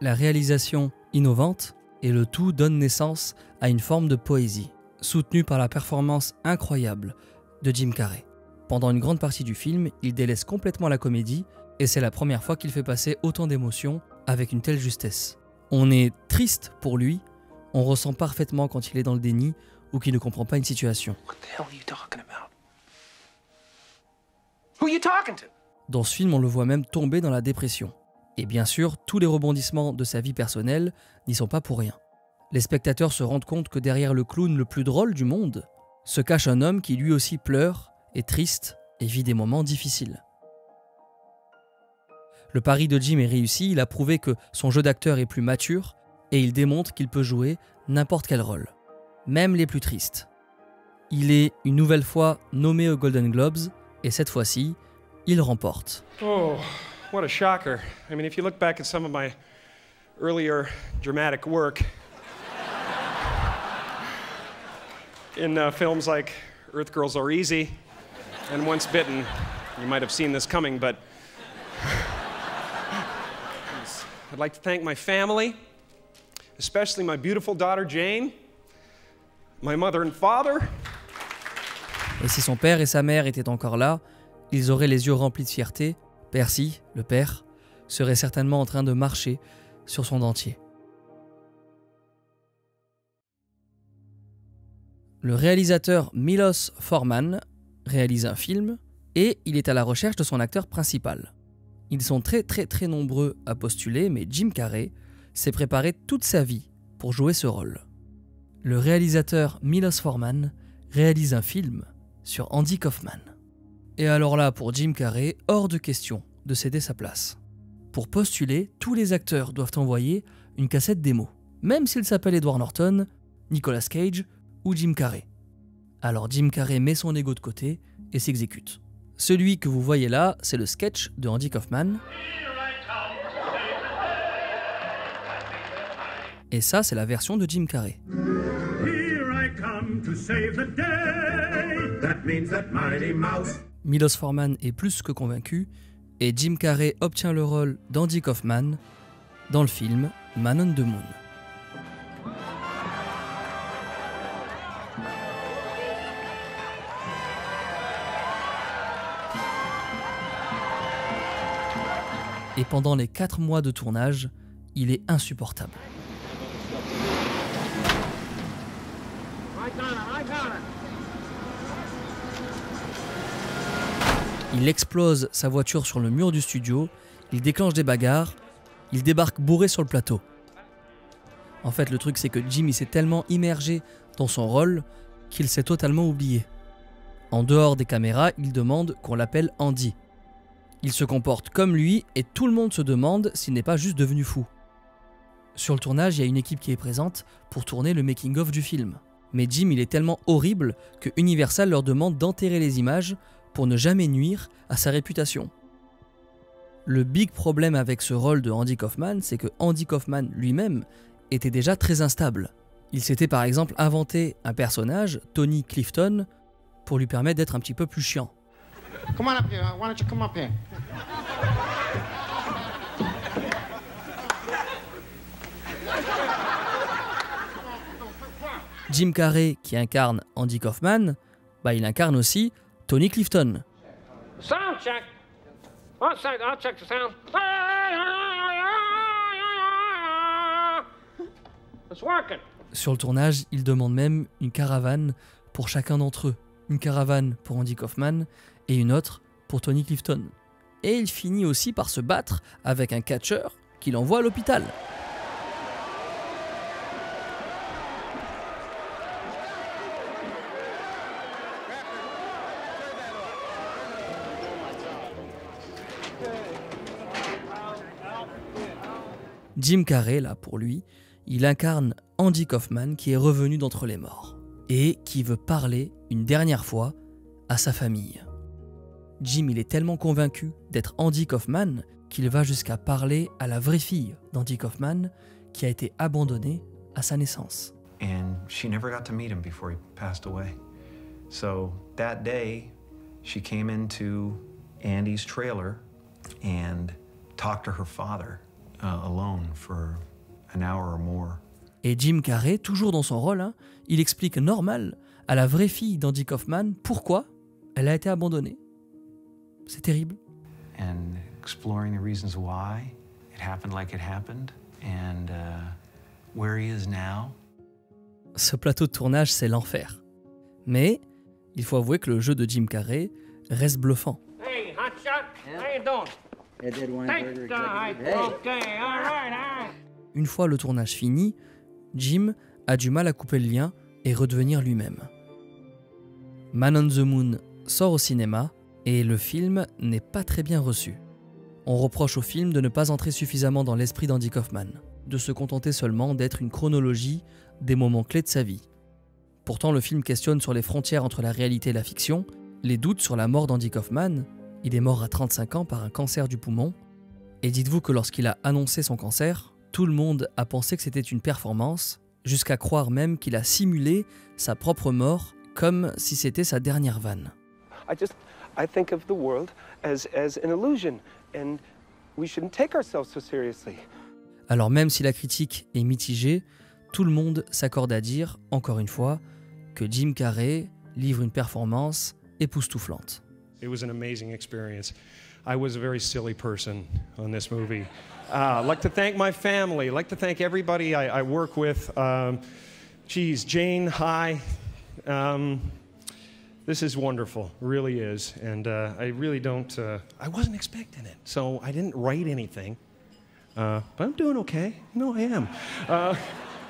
la réalisation innovante, et le tout donne naissance à une forme de poésie, soutenue par la performance incroyable de Jim Carrey. Pendant une grande partie du film, il délaisse complètement la comédie, et c'est la première fois qu'il fait passer autant d'émotions avec une telle justesse. On est triste pour lui, on ressent parfaitement quand il est dans le déni ou qu'il ne comprend pas une situation. What the hell are you talking about? Who are you talking to? Dans ce film, on le voit même tomber dans la dépression. Et bien sûr, tous les rebondissements de sa vie personnelle n'y sont pas pour rien. Les spectateurs se rendent compte que derrière le clown le plus drôle du monde se cache un homme qui lui aussi pleure, est triste et vit des moments difficiles. Le pari de Jim est réussi, il a prouvé que son jeu d'acteur est plus mature et il démontre qu'il peut jouer n'importe quel rôle, même les plus tristes. Il est une nouvelle fois nommé aux Golden Globes et cette fois-ci, il remporte. Oh, what a shocker. I mean, if you look back at some of my earlier dramatic work in films like Earth Girls Are Easy and Once Bitten, you might have seen this coming, but I'd like to thank my family, especially my beautiful daughter Jane, my mother and father. Et si son père et sa mère étaient encore là, ils auraient les yeux remplis de fierté. Percy, le père, serait certainement en train de marcher sur son dentier. Le réalisateur Milos Forman réalise un film et il est à la recherche de son acteur principal. Ils sont très nombreux à postuler, mais Jim Carrey s'est préparé toute sa vie pour jouer ce rôle. Le réalisateur Milos Forman réalise un film sur Andy Kaufman. Et alors là, pour Jim Carrey, hors de question de céder sa place. Pour postuler, tous les acteurs doivent envoyer une cassette démo, même s'ils s'appellent Edward Norton, Nicolas Cage ou Jim Carrey. Alors Jim Carrey met son ego de côté et s'exécute. Celui que vous voyez là, c'est le sketch de Andy Kaufman. Et ça, c'est la version de Jim Carrey. Milos Forman est plus que convaincu et Jim Carrey obtient le rôle d'Andy Kaufman dans le film Man on the Moon. Et pendant les 4 mois de tournage, il est insupportable. Il explose sa voiture sur le mur du studio, il déclenche des bagarres, il débarque bourré sur le plateau. En fait, le truc c'est que Jim il s'est tellement immergé dans son rôle qu'il s'est totalement oublié. En dehors des caméras, il demande qu'on l'appelle Andy. Il se comporte comme lui et tout le monde se demande s'il n'est pas juste devenu fou. Sur le tournage, il y a une équipe qui est présente pour tourner le making-of du film. Mais Jim il est tellement horrible que Universal leur demande d'enterrer les images pour ne jamais nuire à sa réputation. Le big problème avec ce rôle de Andy Kaufman, c'est que Andy Kaufman lui-même était déjà très instable. Il s'était par exemple inventé un personnage, Tony Clifton, pour lui permettre d'être un petit peu plus chiant. Come on up here. Why don't you come up here? Jim Carrey, qui incarne Andy Kaufman, il incarne aussi Tony Clifton. Sound check. I'll check the sound. It's working. Sur le tournage, il demande même une caravane pour chacun d'entre eux. Une caravane pour Andy Kaufman et une autre pour Tony Clifton. Et il finit aussi par se battre avec un catcheur qu'il envoie à l'hôpital. Jim Carrey, là, pour lui, il incarne Andy Kaufman qui est revenu d'entre les morts et qui veut parler une dernière fois à sa famille. Jim, il est tellement convaincu d'être Andy Kaufman qu'il va jusqu'à parler à la vraie fille d'Andy Kaufman qui a été abandonnée à sa naissance. And she never got to meet him before he passed away. So that day, she came into Andy's trailer and talked to her father alone for an hour or more. Et Jim Carrey, toujours dans son rôle, il explique normal à la vraie fille d'Andy Kaufman pourquoi elle a été abandonnée. C'est terrible. And exploring the reasons why it happened like it happened and where he is now. Ce plateau de tournage, c'est l'enfer. Mais il faut avouer que le jeu de Jim Carrey reste bluffant. Hey, hotshot, how you doing? Take the hype. Okay, all right. Une fois le tournage fini, Jim a du mal à couper le lien et redevenir lui-même. Man on the Moon sort au cinéma et le film n'est pas très bien reçu. On reproche au film de ne pas entrer suffisamment dans l'esprit d'Andy Kaufman, de se contenter seulement d'être une chronologie des moments clés de sa vie. Pourtant, le film questionne sur les frontières entre la réalité et la fiction, les doutes sur la mort d'Andy Kaufman. Il est mort à 35 ans par un cancer du poumon. Et dites-vous que lorsqu'il a annoncé son cancer, tout le monde a pensé que c'était une performance, jusqu'à croire même qu'il a simulé sa propre mort comme si c'était sa dernière vanne. I think of the world as an illusion, and we shouldn't take ourselves so seriously. Alors même si la critique est mitigée, tout le monde s'accorde à dire, encore une fois, que Jim Carrey livre une performance époustouflante. It was an amazing experience. I was a very silly person on this movie. I'd like to thank my family. I'd like to thank everybody I work with. Jane, hi. This is wonderful, really is. And I really don't, I wasn't expecting it, so I didn't write anything. But I'm doing okay. No, I am.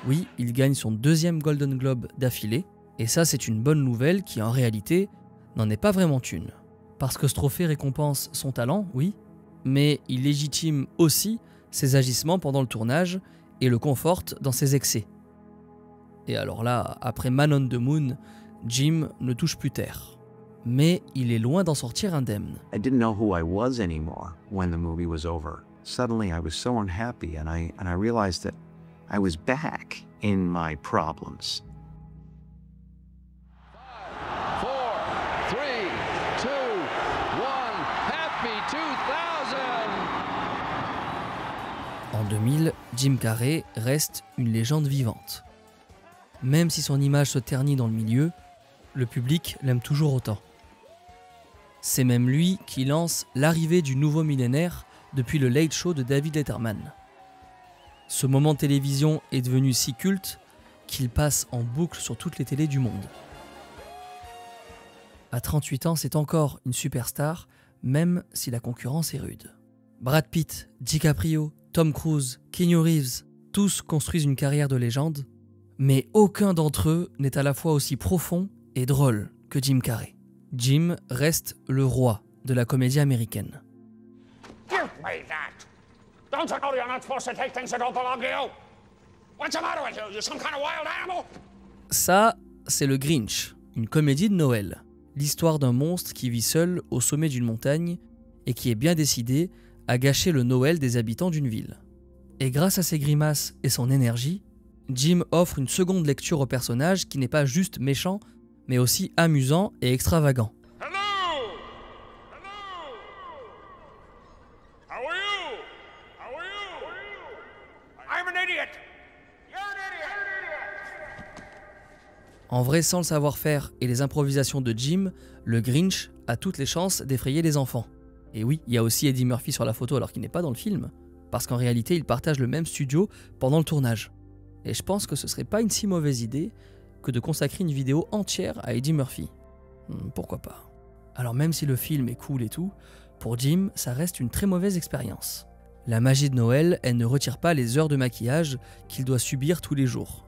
Oui, il gagne son 2e Golden Globe d'affilée, et ça c'est une bonne nouvelle qui en réalité n'en est pas vraiment une. Parce que ce trophée récompense son talent, oui, mais il légitime aussi ses agissements pendant le tournage et le conforte dans ses excès. Et alors là, après Man on the Moon, Jim ne touche plus terre. Mais il est loin d'en sortir indemne. I didn't know who I was anymore when the movie was over. Suddenly I was so unhappy and I realized that I was back in my problems. 4, 3, 2, 1, Happy 2000! En 2000, Jim Carrey reste une légende vivante. Même si son image se ternit dans le milieu, le public l'aime toujours autant. C'est même lui qui lance l'arrivée du nouveau millénaire depuis le Late Show de David Letterman. Ce moment de télévision est devenu si culte qu'il passe en boucle sur toutes les télés du monde. À 38 ans, c'est encore une superstar, même si la concurrence est rude. Brad Pitt, DiCaprio, Tom Cruise, Keanu Reeves, tous construisent une carrière de légende, mais aucun d'entre eux n'est à la fois aussi profond et drôle que Jim Carrey. Jim reste le roi de la comédie américaine. Give me that! Don't you know you're not supposed to take things that don't belong to you? What's the matter with you? You some kind of wild animal? Ça, c'est le Grinch, une comédie de Noël. L'histoire d'un monstre qui vit seul au sommet d'une montagne et qui est bien décidé à gâcher le Noël des habitants d'une ville. Et grâce à ses grimaces et son énergie, Jim offre une seconde lecture au personnage qui n'est pas juste méchant, mais aussi amusant et extravagant. En vrai, sans le savoir-faire et les improvisations de Jim, le Grinch a toutes les chances d'effrayer les enfants. Et oui, il y a aussi Eddie Murphy sur la photo alors qu'il n'est pas dans le film, parce qu'en réalité, ils partagent le même studio pendant le tournage. Et je pense que ce serait pas une si mauvaise idée que de consacrer une vidéo entière à Eddie Murphy. Pourquoi pas. Alors même si le film est cool et tout, pour Jim, ça reste une très mauvaise expérience. La magie de Noël, elle ne retire pas les heures de maquillage qu'il doit subir tous les jours.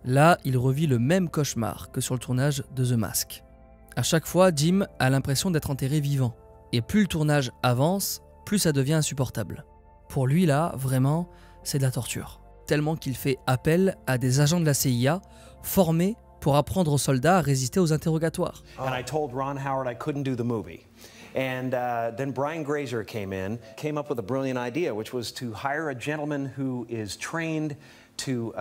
Là, il revit le même cauchemar que sur le tournage de The Mask. À chaque fois, Jim a l'impression d'être enterré vivant. Et plus le tournage avance, plus ça devient insupportable. Pour lui, là, vraiment, c'est de la torture. Tellement qu'il fait appel à des agents de la CIA formés pour apprendre aux soldats à résister aux interrogatoires. And I told Ron Howard I couldn't do the movie. And then Brian Grazer came up with a brilliant idea, which was to hire a gentleman who is trained to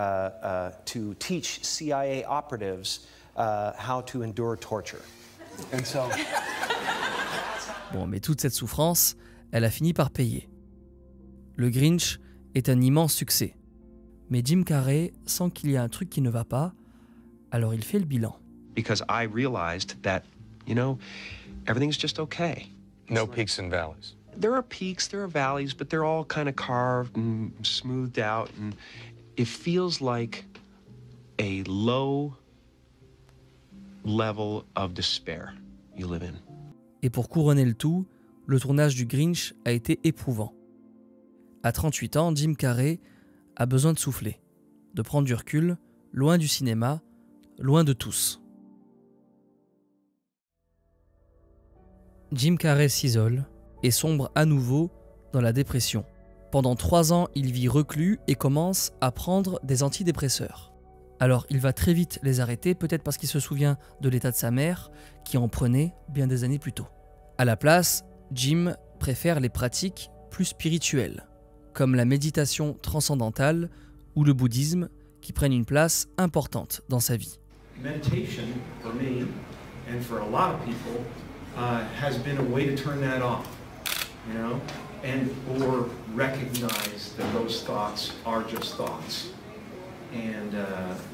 teach CIA operatives how to endure torture. And so... Bon, mais toute cette souffrance, elle a fini par payer. Le Grinch est un immense succès. Mais Jim Carrey sent qu'il y a un truc qui ne va pas, alors il fait le bilan. Because I realized that, you know, everything's just okay. No peaks and valleys. There are peaks, there are valleys, but they're all kind of carved and smoothed out, and it feels like a low level of despair you live in. Et pour couronner le tout, le tournage du Grinch a été éprouvant. À 38 ans, Jim Carrey a besoin de souffler, de prendre du recul, loin du cinéma, loin de tous. Jim Carrey s'isole et sombre à nouveau dans la dépression. Pendant 3 ans, il vit reclus et commence à prendre des antidépresseurs. Alors il va très vite les arrêter, peut-être parce qu'il se souvient de l'état de sa mère, qui en prenait bien des années plus tôt. À la place, Jim préfère les pratiques plus spirituelles, comme la méditation transcendantale ou le bouddhisme, qui prennent une place importante dans sa vie. Meditation, for me, and for a lot of people, has been a way to turn that off, you know, and or recognize that those thoughts are just thoughts. And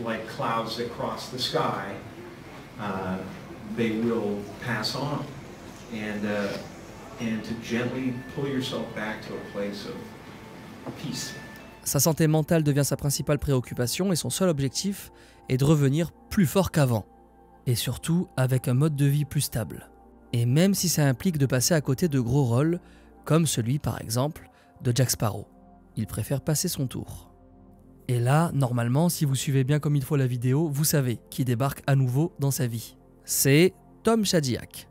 like clouds that cross the sky, they will pass on. And to gently pull yourself back to a place of peace. Sa santé mentale devient sa principale préoccupation et son seul objectif est de revenir plus fort qu'avant. Et surtout avec un mode de vie plus stable. Et même si ça implique de passer à côté de gros rôles, comme celui par exemple de Jack Sparrow. Il préfère passer son tour. Et là, normalement, si vous suivez bien comme il faut la vidéo, vous savez qui débarque à nouveau dans sa vie. C'est Tom Shadyac.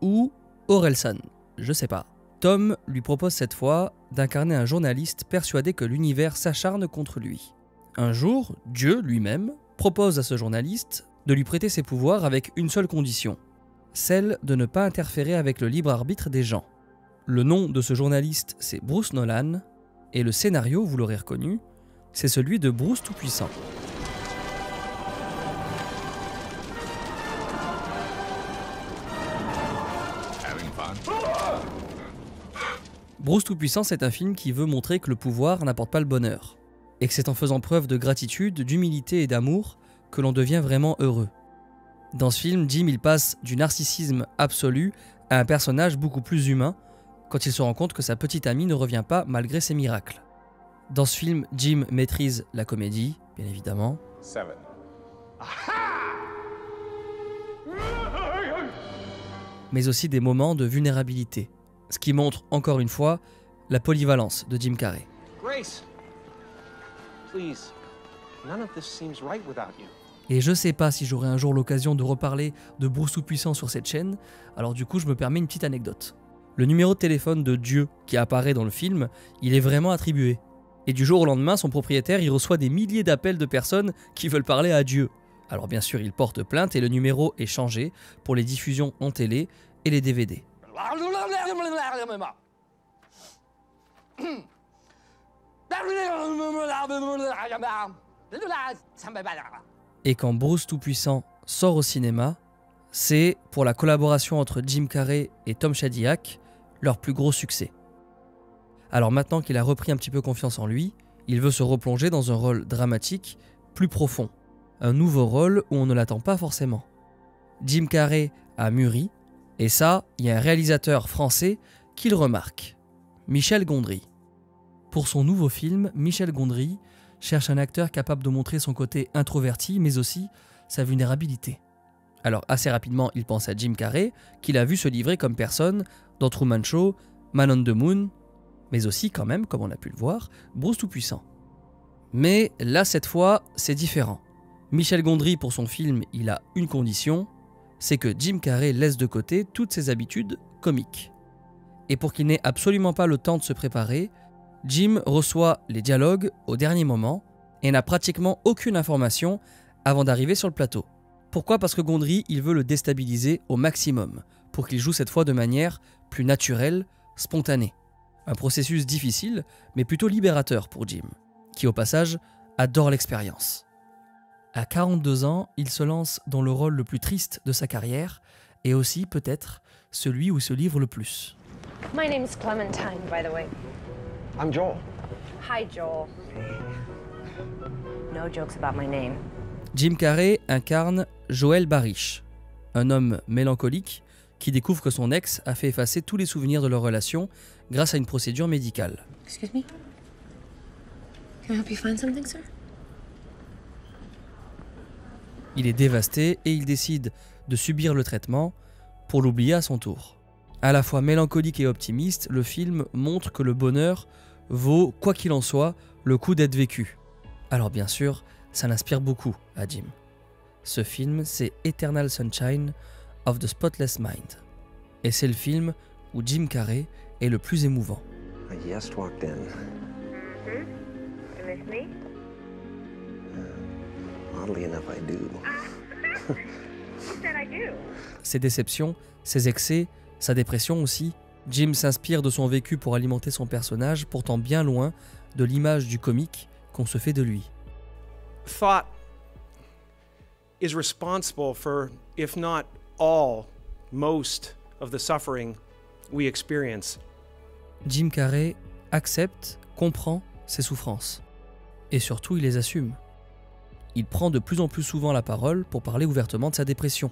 Ou Orelsan, je sais pas. Tom lui propose cette fois d'incarner un journaliste persuadé que l'univers s'acharne contre lui. Un jour, Dieu lui-même propose à ce journaliste de lui prêter ses pouvoirs avec une seule condition, celle de ne pas interférer avec le libre arbitre des gens. Le nom de ce journaliste, c'est Bruce Nolan, et le scénario, vous l'aurez reconnu, c'est celui de Bruce Tout-Puissant. Bruce Tout-Puissant, c'est un film qui veut montrer que le pouvoir n'apporte pas le bonheur, et que c'est en faisant preuve de gratitude, d'humilité et d'amour que l'on devient vraiment heureux. Dans ce film, Jim il passe du narcissisme absolu à un personnage beaucoup plus humain, quand il se rend compte que sa petite amie ne revient pas malgré ses miracles. Dans ce film, Jim maîtrise la comédie, bien évidemment, mais aussi des moments de vulnérabilité, ce qui montre encore une fois la polyvalence de Jim Carrey. Grace, please, none of this seems right without you. Et je sais pas si j'aurai un jour l'occasion de reparler de Bruce Tout-Puissant sur cette chaîne, alors du coup je me permets une petite anecdote. Le numéro de téléphone de Dieu qui apparaît dans le film, il est vraiment attribué. Et du jour au lendemain, son propriétaire il reçoit des milliers d'appels de personnes qui veulent parler à Dieu. Alors bien sûr, il porte plainte et le numéro est changé pour les diffusions en télé et les DVD. Et quand Bruce Tout-Puissant sort au cinéma, c'est pour la collaboration entre Jim Carrey et Tom Shadyac leur plus gros succès. Alors maintenant qu'il a repris un petit peu confiance en lui, il veut se replonger dans un rôle dramatique plus profond. Un nouveau rôle où on ne l'attend pas forcément. Jim Carrey a mûri, et ça, il y a un réalisateur français qui le remarque, Michel Gondry. Pour son nouveau film, Michel Gondry cherche un acteur capable de montrer son côté introverti, mais aussi sa vulnérabilité. Alors assez rapidement, il pense à Jim Carrey, qu'il a vu se livrer comme personne dans Truman Show, Man on the Moon, mais aussi quand même, comme on a pu le voir, Bruce Tout-Puissant. Mais là, cette fois, c'est différent. Michel Gondry, pour son film, il a une condition, c'est que Jim Carrey laisse de côté toutes ses habitudes comiques. Et pour qu'il n'ait absolument pas le temps de se préparer, Jim reçoit les dialogues au dernier moment et n'a pratiquement aucune information avant d'arriver sur le plateau. Pourquoi ? Parce que Gondry, il veut le déstabiliser au maximum, pour qu'il joue cette fois de manière plus naturelle, spontanée. Un processus difficile, mais plutôt libérateur pour Jim, qui au passage adore l'expérience. À 42 ans, il se lance dans le rôle le plus triste de sa carrière, et aussi peut-être celui où il se livre le plus. My name's Clementine, by the way. I'm Joel. Hi, Joel. No jokes about my name. Jim Carrey incarne Joel Barish, un homme mélancolique qui découvre que son ex a fait effacer tous les souvenirs de leur relation grâce à une procédure médicale. Excuse me? Can I help you find something, sir? Il est dévasté et il décide de subir le traitement pour l'oublier à son tour. À la fois mélancolique et optimiste, le film montre que le bonheur vaut, quoi qu'il en soit, le coup d'être vécu. Alors bien sûr, ça l'inspire beaucoup à Jim. Ce film, c'est Eternal Sunshine of the Spotless Mind. Et c'est le film où Jim Carrey est le plus émouvant. I just walked in. You miss me? Oddly enough, I do. Who said I do? Ses déceptions, ses excès, sa dépression aussi, Jim s'inspire de son vécu pour alimenter son personnage, pourtant bien loin de l'image du comique qu'on se fait de lui. Thought is responsible for, if not all, most of the suffering we experience. Jim Carrey accepte, comprend ses souffrances. Et surtout, il les assume. Il prend de plus en plus souvent la parole pour parler ouvertement de sa dépression.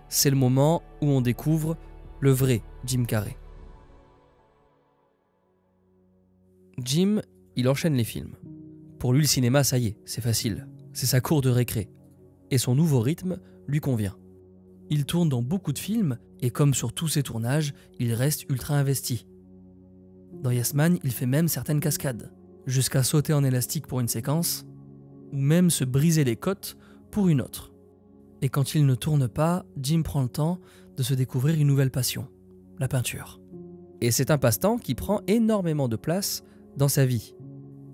C'est le moment où on découvre le vrai Jim Carrey. Jim, il enchaîne les films. Pour lui, le cinéma, ça y est, c'est facile. C'est sa cour de récré. Et son nouveau rythme lui convient. Il tourne dans beaucoup de films et comme sur tous ses tournages, il reste ultra investi. Dans Yes Man, il fait même certaines cascades, jusqu'à sauter en élastique pour une séquence, ou même se briser les côtes pour une autre. Et quand il ne tourne pas, Jim prend le temps de se découvrir une nouvelle passion, la peinture. Et c'est un passe-temps qui prend énormément de place dans sa vie.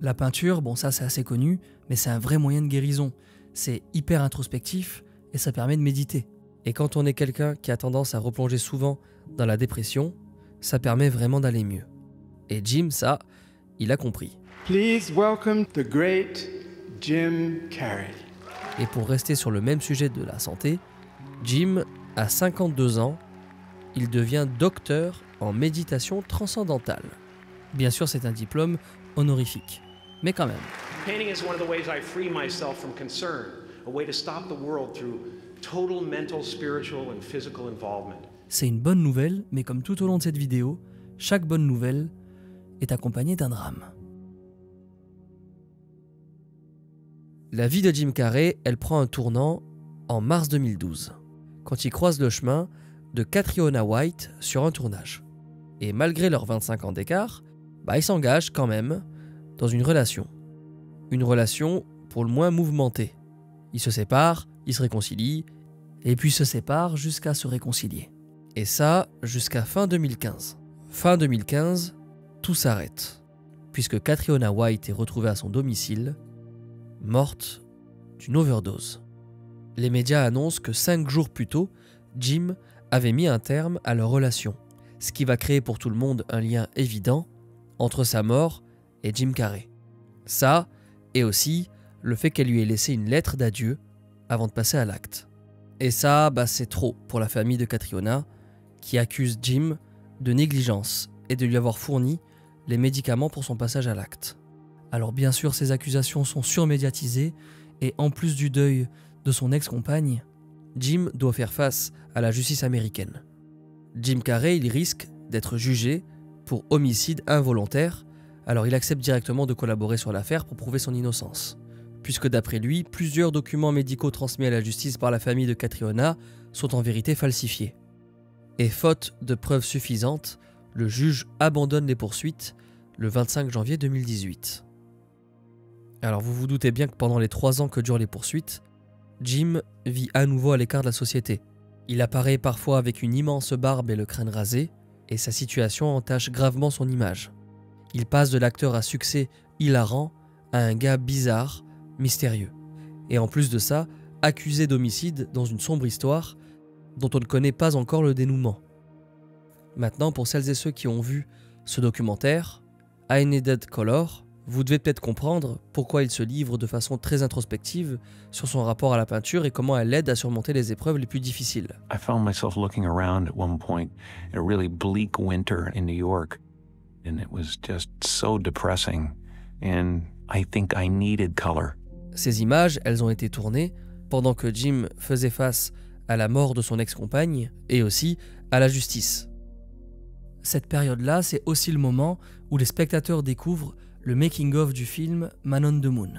La peinture, bon ça c'est assez connu, mais c'est un vrai moyen de guérison. C'est hyper introspectif et ça permet de méditer. Et quand on est quelqu'un qui a tendance à replonger souvent dans la dépression, ça permet vraiment d'aller mieux. Et Jim, ça, il a compris. Please welcome the great Jim Carrey. Et pour rester sur le même sujet de la santé, Jim a 52 ans, il devient docteur en méditation transcendantale. Bien sûr, c'est un diplôme honorifique, mais quand même. Painting is one of the ways I free myself from concern, a way to stop the world through total mental, spiritual and physical involvement. C'est une bonne nouvelle, mais comme tout au long de cette vidéo, chaque bonne nouvelle est accompagnée d'un drame. La vie de Jim Carrey, elle prend un tournant en mars 2012, quand il croise le chemin de Catriona White sur un tournage. Et malgré leurs 25 ans d'écart, il s'engage quand même dans une relation. Une relation pour le moins mouvementée. Ils se séparent, ils se réconcilient, et puis se séparent jusqu'à se réconcilier. Et ça, jusqu'à fin 2015. Fin 2015, tout s'arrête, puisque Catriona White est retrouvée à son domicile, morte d'une overdose. Les médias annoncent que 5 jours plus tôt, Jim avait mis un terme à leur relation, ce qui va créer pour tout le monde un lien évident entre sa mort et Jim Carrey. Ça, et aussi le fait qu'elle lui ait laissé une lettre d'adieu avant de passer à l'acte. Et ça, c'est trop pour la famille de Catriona, qui accuse Jim de négligence et de lui avoir fourni les médicaments pour son passage à l'acte. Alors bien sûr, ces accusations sont surmédiatisées, et en plus du deuil de son ex-compagne, Jim doit faire face à la justice américaine. Jim Carrey, il risque d'être jugé pour homicide involontaire, alors il accepte directement de collaborer sur l'affaire pour prouver son innocence, puisque d'après lui, plusieurs documents médicaux transmis à la justice par la famille de Catriona sont en vérité falsifiés. Et faute de preuves suffisantes, le juge abandonne les poursuites le 25 janvier 2018. Alors vous vous doutez bien que pendant les 3 ans que durent les poursuites, Jim vit à nouveau à l'écart de la société. Il apparaît parfois avec une immense barbe et le crâne rasé, et sa situation entache gravement son image. Il passe de l'acteur à succès hilarant à un gars bizarre, mystérieux. Et en plus de ça, accusé d'homicide dans une sombre histoire dont on ne connaît pas encore le dénouement. Maintenant, pour celles et ceux qui ont vu ce documentaire, I Needed Color, vous devez peut-être comprendre pourquoi il se livre de façon très introspective sur son rapport à la peinture et comment elle l'aide à surmonter les épreuves les plus difficiles. I found myself looking around at one point at a really bleak winter in New York, and it was just so depressing, and I think I needed color. Ces images, elles ont été tournées pendant que Jim faisait face à la mort de son ex-compagne et aussi à la justice. Cette période-là, c'est aussi le moment où les spectateurs découvrent le making-of du film Man on the Moon.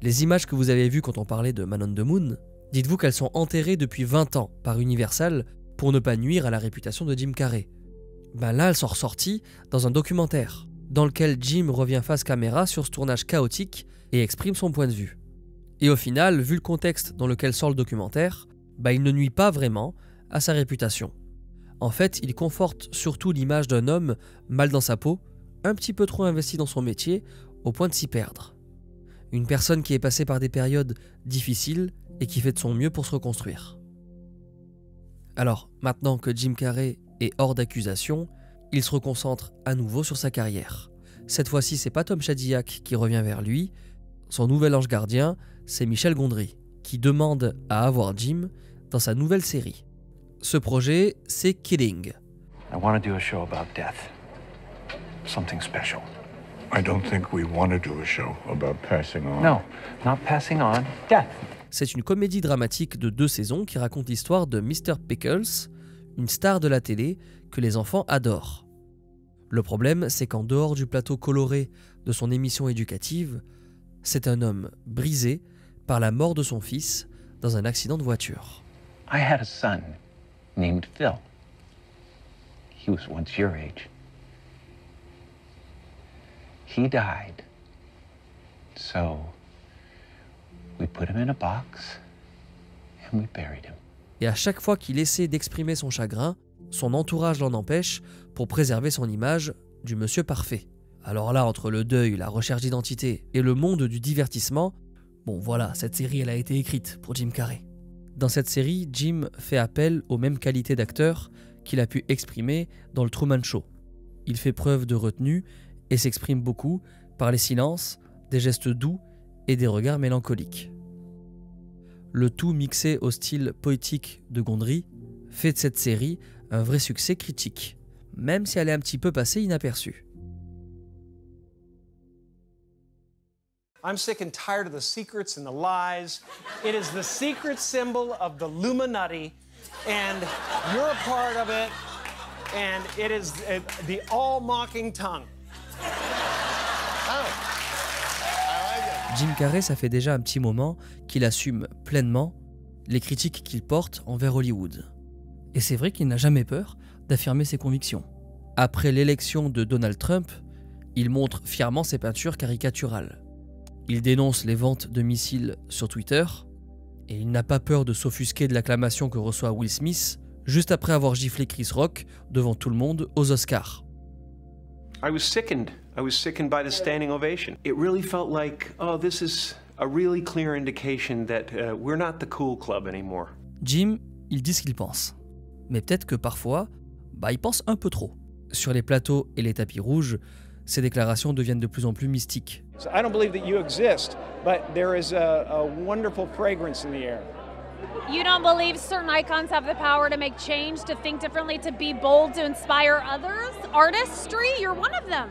Les images que vous avez vues quand on parlait de Man on the Moon, dites-vous qu'elles sont enterrées depuis 20 ans par Universal pour ne pas nuire à la réputation de Jim Carrey. Là, elles sont ressorties dans un documentaire, dans lequel Jim revient face caméra sur ce tournage chaotique et exprime son point de vue. Et au final, vu le contexte dans lequel sort le documentaire, il ne nuit pas vraiment à sa réputation. En fait, il conforte surtout l'image d'un homme mal dans sa peau, un petit peu trop investi dans son métier, au point de s'y perdre. Une personne qui est passée par des périodes difficiles et qui fait de son mieux pour se reconstruire. Alors, maintenant que Jim Carrey est hors d'accusation, il se reconcentre à nouveau sur sa carrière. Cette fois-ci, c'est pas Tom Shadyac qui revient vers lui, son nouvel ange gardien, c'est Michel Gondry, qui demande à avoir Jim dans sa nouvelle série. Ce projet, c'est Killing. I want to do a show about death. Something special. I don't think we want to do a show about passing on. No, not passing on, death. C'est une comédie dramatique de 2 saisons qui raconte l'histoire de Mr. Pickles, une star de la télé que les enfants adorent. Le problème, c'est qu'en dehors du plateau coloré de son émission éducative, c'est un homme brisé par la mort de son fils dans un accident de voiture. I had a son named Phil. He was once your age. He died. So we put him in a box and we buried him. Et à chaque fois qu'il essaie d'exprimer son chagrin, son entourage l'en empêche pour préserver son image du monsieur parfait. Alors là, entre le deuil, la recherche d'identité et le monde du divertissement, bon voilà, cette série elle a été écrite pour Jim Carrey. Dans cette série, Jim fait appel aux mêmes qualités d'acteur qu'il a pu exprimer dans le Truman Show. Il fait preuve de retenue et s'exprime beaucoup par les silences, des gestes doux et des regards mélancoliques. Le tout mixé au style poétique de Gondry fait de cette série un vrai succès critique, même si elle est un petit peu passée inaperçue. I'm sick and tired of the secrets and the lies. It is the secret symbol of the Illuminati, and you're a part of it, and it is the all-mocking tongue. Jim Carrey, ça fait déjà un petit moment qu'il assume pleinement les critiques qu'il porte envers Hollywood. Et c'est vrai qu'il n'a jamais peur d'affirmer ses convictions. Après l'élection de Donald Trump, il montre fièrement ses peintures caricaturales. Il dénonce les ventes de missiles sur Twitter, et il n'a pas peur de s'offusquer de l'acclamation que reçoit Will Smith juste après avoir giflé Chris Rock devant tout le monde aux Oscars. I was sickened by the standing ovation. It really felt like, oh, this is a really clear indication that we're not the cool club anymore. Jim, il dit ce qu'il pense. Mais peut-être que parfois, il pense un peu trop. Sur les plateaux et les tapis rouges, ses déclarations deviennent de plus en plus mystiques. So I don't believe that you exist, but there is a wonderful fragrance in the air. You don't believe certain icons have the power to make change, to think differently, to be bold, to inspire others? Artistry, you're one of them.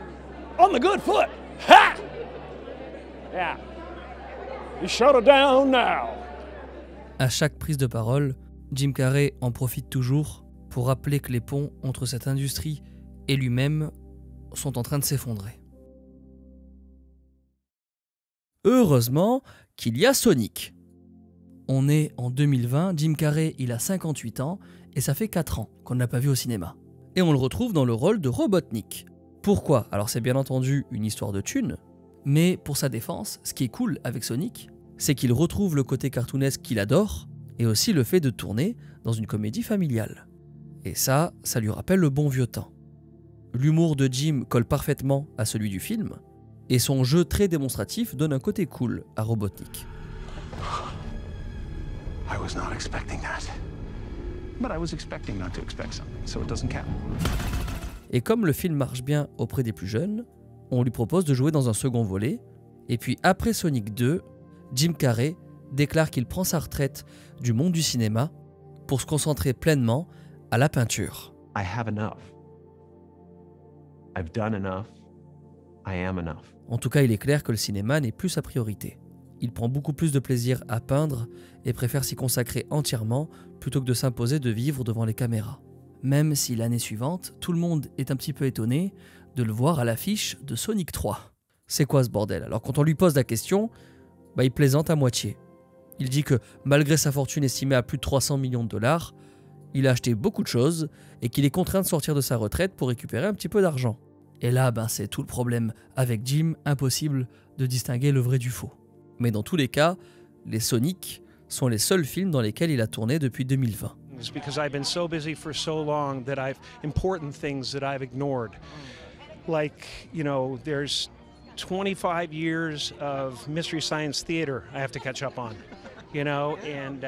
On the good foot. Ha! Yeah. You shut it down now. À chaque prise de parole, Jim Carrey en profite toujours pour rappeler que les ponts entre cette industrie et lui-même sont en train de s'effondrer. Heureusement qu'il y a Sonic. On est en 2020, Jim Carrey il a 58 ans et ça fait 4 ans qu'on ne l'a pas vu au cinéma. Et on le retrouve dans le rôle de Robotnik. Pourquoi? Alors c'est bien entendu une histoire de thunes, mais pour sa défense, ce qui est cool avec Sonic, c'est qu'il retrouve le côté cartoonesque qu'il adore et aussi le fait de tourner dans une comédie familiale. Et ça lui rappelle le bon vieux temps. L'humour de Jim colle parfaitement à celui du film, et son jeu très démonstratif donne un côté cool à Robotnik. I was not expecting that. But I was expecting not to expect something, so it doesn't count. Et comme le film marche bien auprès des plus jeunes, on lui propose de jouer dans un second volet, et puis après Sonic 2, Jim Carrey déclare qu'il prend sa retraite du monde du cinéma pour se concentrer pleinement à la peinture. I have enough. I've done enough. I am enough. En tout cas, il est clair que le cinéma n'est plus sa priorité. Il prend beaucoup plus de plaisir à peindre et préfère s'y consacrer entièrement plutôt que de s'imposer de vivre devant les caméras. Même si l'année suivante, tout le monde est un petit peu étonné de le voir à l'affiche de Sonic 3. C'est quoi ce bordel? Alors quand on lui pose la question, il plaisante à moitié. Il dit que malgré sa fortune estimée à plus de 300 millions de dollars, il a acheté beaucoup de choses et qu'il est contraint de sortir de sa retraite pour récupérer un petit peu d'argent. Et là, c'est tout le problème. Avec Jim, impossible de distinguer le vrai du faux. Mais dans tous les cas, Les Sonic sont les seuls films dans lesquels il a tourné depuis 2020. It's because I've been so busy for so long that important things that I've ignored. Like, you know, there's 25 years of Mystery Science Theater I have to catch up on. You know, and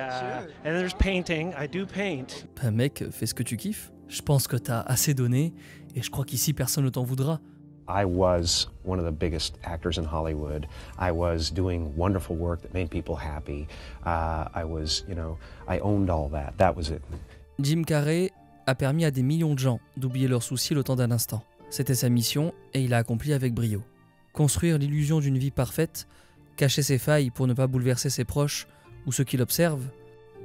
there's painting. I do paint. Mec, fais ce que tu kiffes. Je pense que t'as assez donné et je crois qu'ici personne ne t'en voudra. I was one of the biggest actors in Hollywood. I was doing wonderful work that made people happy. I owned all that. That was it. Jim Carrey a permis à des millions de gens d'oublier leurs soucis le temps d'un instant. C'était sa mission et il l'a accompli avec brio. Construire l'illusion d'une vie parfaite, cacher ses failles pour ne pas bouleverser ses proches ou ceux qui l'observent,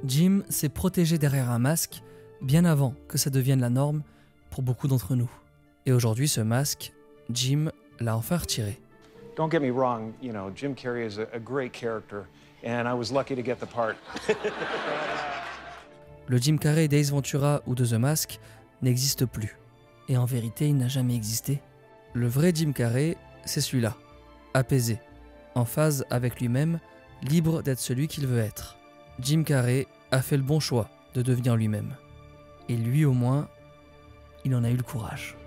Jim s'est protégé derrière un masque bien avant que ça devienne la norme pour beaucoup d'entre nous. Et aujourd'hui, ce masque, Jim l'a enfin retiré. Don't get me wrong, you know, Jim Carrey is a great character, and I was lucky to get the part. Le Jim Carrey d'Ace Ventura ou de The Mask n'existe plus. Et en vérité, il n'a jamais existé. Le vrai Jim Carrey, c'est celui-là, apaisé, en phase avec lui-même, libre d'être celui qu'il veut être. Jim Carrey a fait le bon choix de devenir lui-même. Et lui au moins, il en a eu le courage.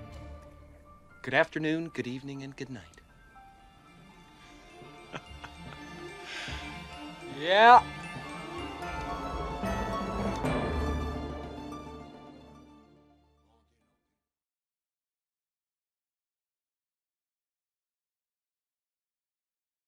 Good afternoon, good evening, and good night. Yeah.